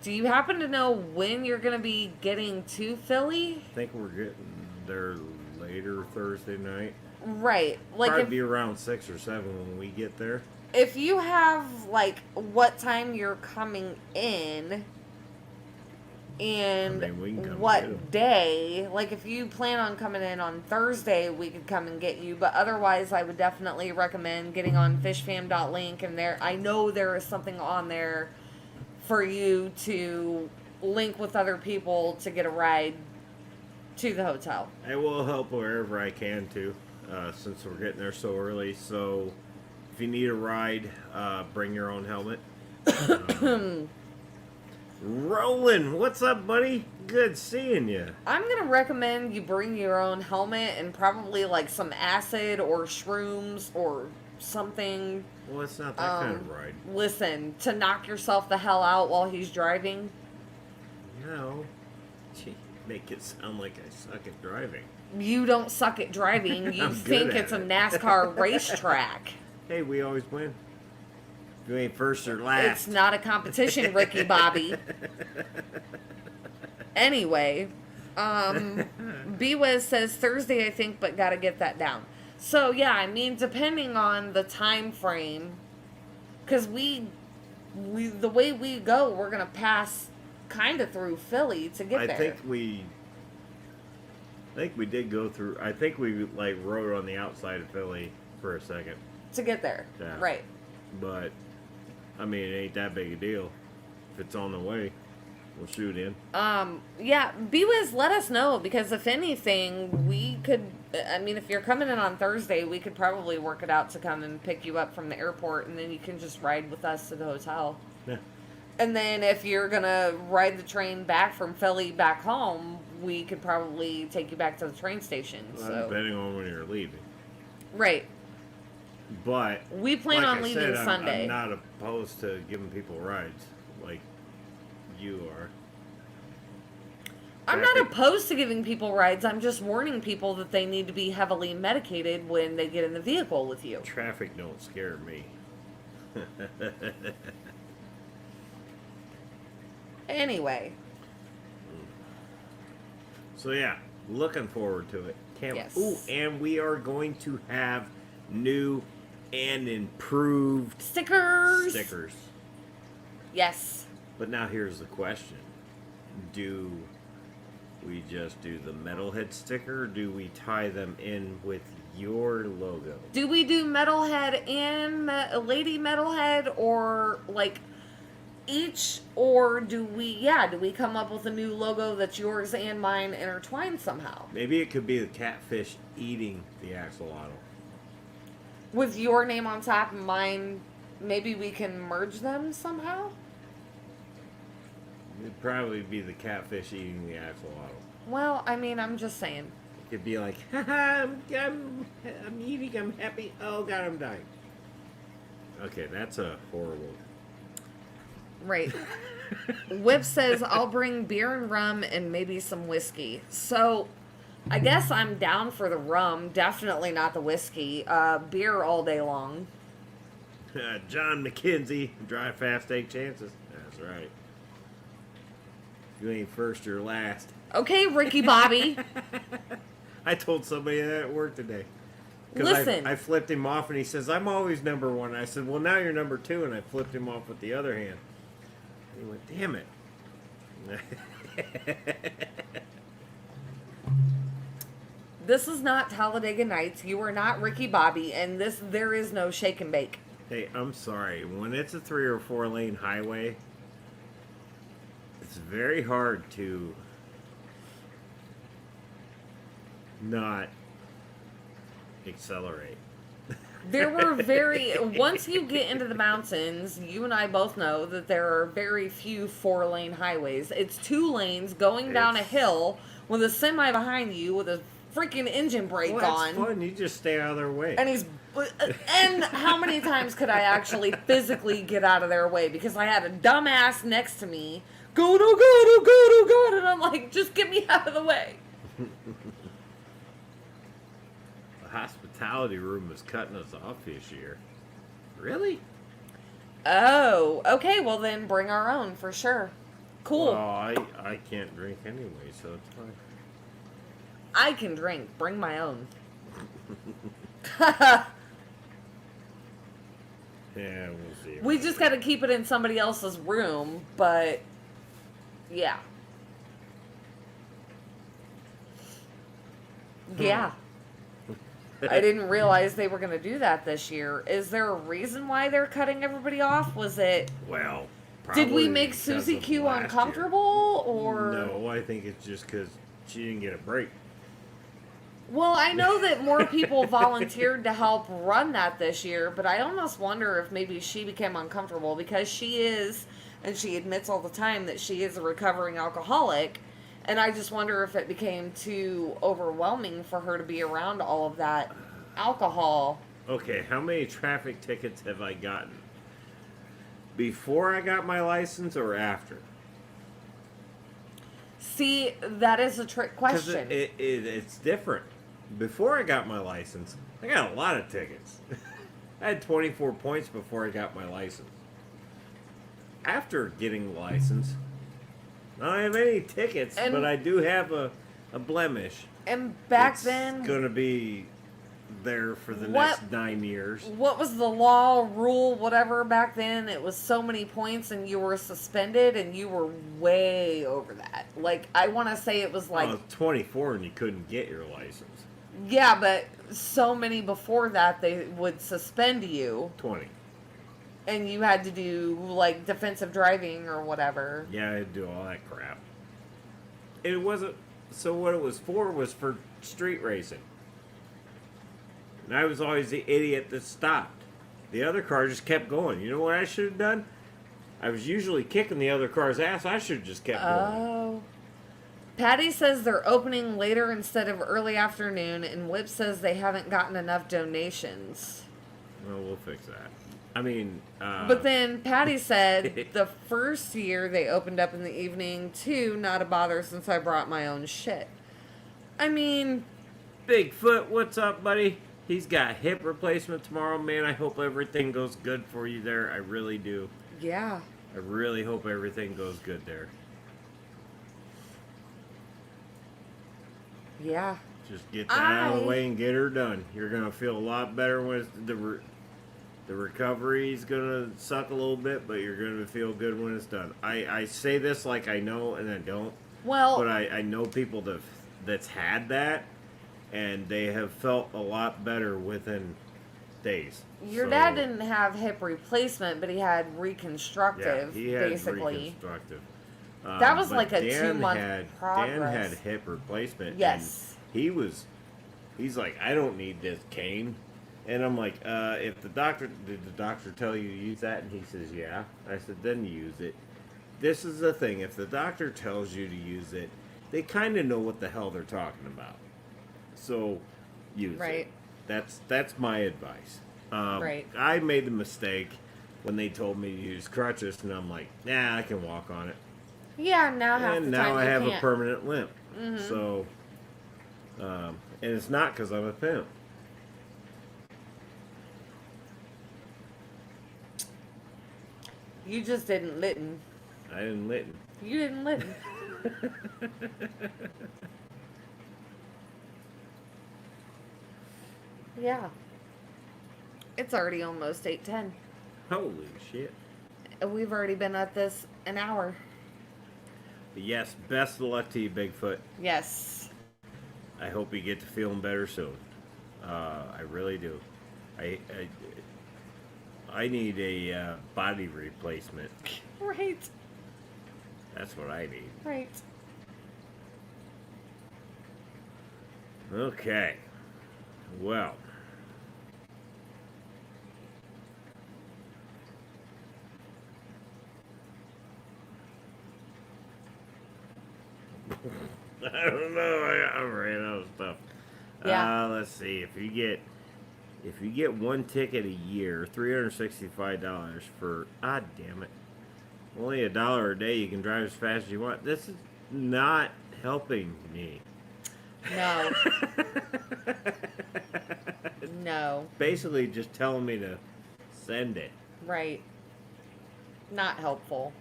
Do you happen to know when you're going to be getting to Philly? I think we're getting there later Thursday night. Right. Like Probably be around 6 or 7 when we get there. If you have, like, what time you're coming in and what day, like, if you plan on coming in on Thursday, we could come and get you. But otherwise, I would definitely recommend getting on fishfam.link, and there, I know there is something on there for you to link with other people to get a ride to the hotel. I will help wherever I can too, since we're getting there so early. So if you need a ride, bring your own helmet. Roland, what's up, buddy? Good seeing you. I'm going to recommend you bring your own helmet and probably like some acid or shrooms or something. Well, it's not that kind of ride. Listen, to knock yourself the hell out while he's driving. No. Gee, make it sound like I suck at driving. You don't suck at driving. You think it's a NASCAR racetrack. Hey, we always win. You ain't first or last. It's not a competition, Ricky Bobby. Anyway, B-Wiz says Thursday, I think, but gotta get that down. So, yeah, I mean, depending on the time frame, because we the way we go, we're gonna pass kind of through Philly to get there. I think we did go through. I think we like rode on the outside of Philly for a second to get there. Yeah. Right. But I mean, it ain't that big a deal. If it's on the way, we'll shoot in. Yeah, B-Wiz, let us know, because if anything, we could, I mean, if you're coming in on Thursday, we could probably work it out to come and pick you up from the airport, and then you can just ride with us to the hotel. Yeah. And then if you're going to ride the train back from Philly back home, we could probably take you back to the train station. Well, so. Depending on when you're leaving. Right. But we plan on leaving Sunday. I'm not opposed to giving people rides like you are. I'm not opposed to giving people rides. I'm just warning people that they need to be heavily medicated when they get in the vehicle with you. Traffic don't scare me. Anyway. So yeah, looking forward to it. Yes. Ooh, and we are going to have new and improved stickers. Yes. But now here's the question. Do we just do the Metalhead sticker, or do we tie them in with your logo? Do we do Metalhead and Lady Metalhead, or like each, or do we come up with a new logo that's yours and mine intertwined somehow? Maybe it could be the catfish eating the axolotl. With your name on top and mine, maybe we can merge them somehow? It'd probably be the catfish eating the axolotl. Well, I mean, I'm just saying. It could be like, haha, I'm eating, I'm happy. Oh god, I'm dying. Okay, that's a horrible. Right. Whip says, I'll bring beer and rum and maybe some whiskey. So, I guess I'm down for the rum. Definitely not the whiskey. Beer all day long. John McKenzie, dry, fast, take chances. That's right. You ain't first or last. Okay, Ricky Bobby. I told somebody that at work today. 'Cause Listen. I flipped him off and he says, I'm always number one. I said, well, now you're number two. And I flipped him off with the other hand. And he went, damn it. This is not Talladega Nights. You are not Ricky Bobby. And there is no shake and bake. Hey, I'm sorry. When it's a 3 or 4 lane highway, it's very hard to not accelerate. There were once you get into the mountains, you and I both know that there are very few 4-lane highways. It's 2 lanes going down a hill with a semi behind you with a freaking engine brake Well, on. that's fun. You just stay out of their way. And how many times could I actually physically get out of their way? Because I had a dumbass next to me. Go, and I'm like, just get me out of the way. The hospitality room is cutting us off this year. Really? Oh, okay. Well, then bring our own for sure. Cool. Well, I can't drink anyway, so it's fine. I can drink. Bring my own. Yeah, we'll see. We just got to keep it in somebody else's room, but yeah. Yeah. I didn't realize they were going to do that this year. Is there a reason why they're cutting everybody off? Was it... Well, Did we probably make because Susie of Q last uncomfortable, year. or... No, I think it's just because she didn't get a break. Well, I know that more people volunteered to help run that this year, but I almost wonder if maybe she became uncomfortable because she is, and she admits all the time that she is a recovering alcoholic, and I just wonder if it became too overwhelming for her to be around all of that alcohol. Okay, how many traffic tickets have I gotten? Before I got my license or after? See, that is a trick Because question. it's different. Before I got my license, I got a lot of tickets. I had 24 points before I got my license. After getting the license, I don't have any tickets, And- but I do have a blemish. And back It's then, going to be there for the What- next 9 years. what was the law, rule, whatever back then? It was so many points and you were suspended and you were way over that. Like, I want to say it was like, Well, 24 and you couldn't get your license. yeah, but so many before that they would suspend you 20. and you had to do like defensive driving or whatever. Yeah, I had to do all that crap. It wasn't. So what it was for street racing. And I was always the idiot that stopped. The other car just kept going. You know what I should have done? I was usually kicking the other car's ass. I should have just kept going. Oh. Patty says they're opening later instead of early afternoon, and Whip says they haven't gotten enough donations. Well, we'll fix that. I mean, But then Patty said the first year they opened up in the evening, too, not a bother since I brought my own shit. I mean, Bigfoot, what's up, buddy? He's got hip replacement tomorrow, man. I hope everything goes good for you there. I really do. yeah. I really hope everything goes good there. Yeah. Just get that out of the way and get her done. You're gonna feel a lot better when the recovery's gonna suck a little bit, but you're gonna feel good when it's done. I say this like I know and I don't, Well, but I know people that's had that, and they have felt a lot better within days. Your dad didn't have hip replacement, but he had reconstructive, he had basically. reconstructive. That was but like a Dan 2-month progress. Dan had hip replacement. Yes. And he's like, I don't need this cane. And I'm like, did the doctor tell you to use that? And he says, yeah. I said, then use it. This is the thing. If the doctor tells you to use it, they kind of know what the hell they're talking about. So, use it. That's my advice. Right. I made the mistake when they told me to use crutches, and I'm like, nah, I can walk on it. Yeah, now half the time I have can't. a permanent limp. Mm-hmm. So, and it's not because I'm a pimp. You just didn't listen. I didn't listen. You didn't listen. Yeah. It's already almost 8:10. Holy shit. And we've already been at this an hour. But yes, best of luck to you, Bigfoot. Yes. I hope you get to feeling better soon. I really do. I need a body replacement. Right. That's what I need. Right. Okay. Well. I don't know. I ran out of stuff. Yeah. Let's see. If you get one ticket a year, $365 for damn it. Only $1 a day, you can drive as fast as you want. This is not helping me. No. No. Basically just telling me to send it. Right. Not helpful.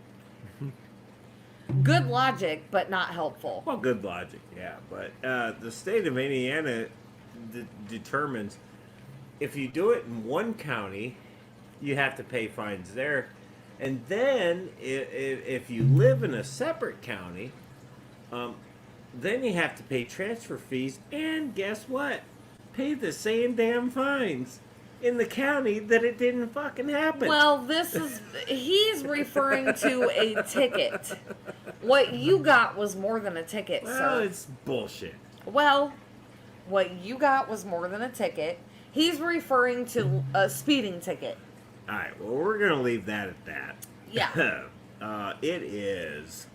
Good logic, but not helpful. Well, good logic, yeah. But the state of Indiana determines if you do it in one county, you have to pay fines there. And then if you live in a separate county, then you have to pay transfer fees. And guess what? Pay the same damn fines in the county that it didn't fucking happen. Well, he's referring to a ticket. What you got was more than a ticket, well, sir. it's bullshit. Well, what you got was more than a ticket. He's referring to a speeding ticket. All right, well, we're going to leave that at that. Yeah. It is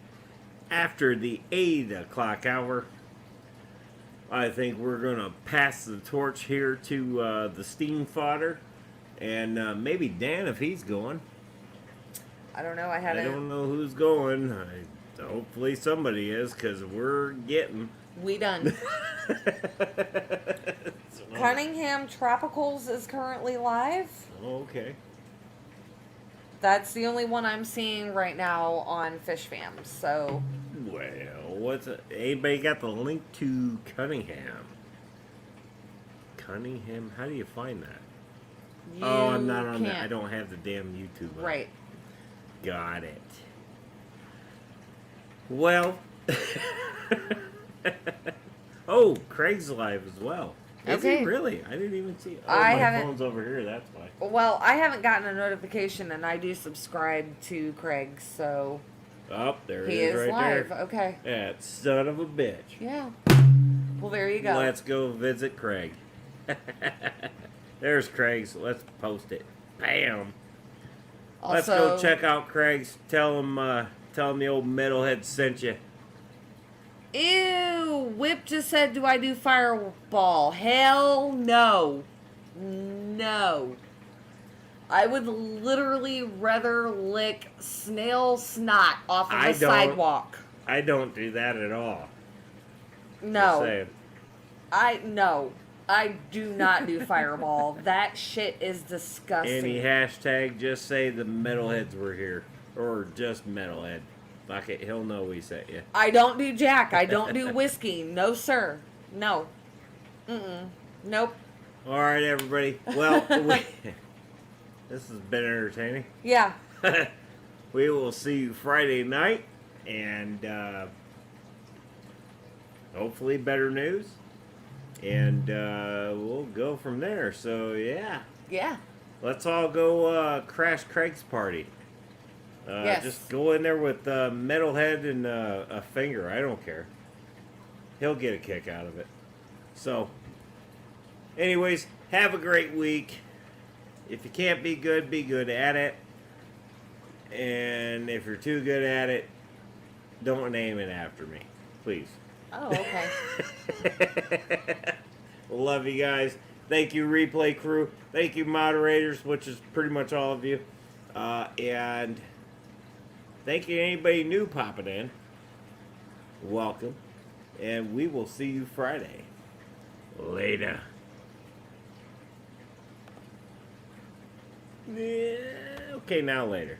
after the 8 o'clock hour. I think we're going to pass the torch here to the steam fodder. And maybe Dan, if he's going. I don't know. I I don't know who's going. Hopefully somebody is, because we're getting. We done. Cunningham Tropicals is currently live. Okay. That's the only one I'm seeing right now on Fish Fam. So. Well, anybody got the link to Cunningham? Cunningham? How do you find that? Oh, I'm not on that. I don't have the damn YouTube. Right. Got it. Well. Oh, Craig's live as well. Is Okay. he really? I didn't even see. Oh, I my haven't- phone's over here. That's why. Well, I haven't gotten a notification, and I do subscribe to Craig, so Oh, there he it is right live. there. Okay. That son of a bitch. Yeah. Well, there you go. Let's go visit Craig. There's Craig's. Let's post it. Bam. Let's go check out Craig's. Tell him the old metalhead sent you. Ew, Whip just said, do I do fireball? Hell no. No. I would literally rather lick snail snot off of I the don't. sidewalk. I don't do that at all. Just No. saying. No. I do not do fireball. That shit is disgusting. Any hashtag, just say the metalheads were here. Or just metalhead. Fuck it, he'll know we sent you. I don't do Jack. I don't do whiskey. No, sir. No. Nope. Alright, everybody. Well, this has been entertaining. Yeah. We will see you Friday night. And hopefully better news. And we'll go from there. So, yeah. Yeah. Let's all go crash Craig's party. Yes. Just go in there with Metalhead and a finger. I don't care. He'll get a kick out of it. So, anyways, have a great week. If you can't be good at it. And if you're too good at it, don't name it after me. Please. Oh, okay. Love you guys. Thank you, replay crew. Thank you, moderators, which is pretty much all of you. And thank you to anybody new popping in. Welcome. And we will see you Friday. Later. Yeah, okay, now later.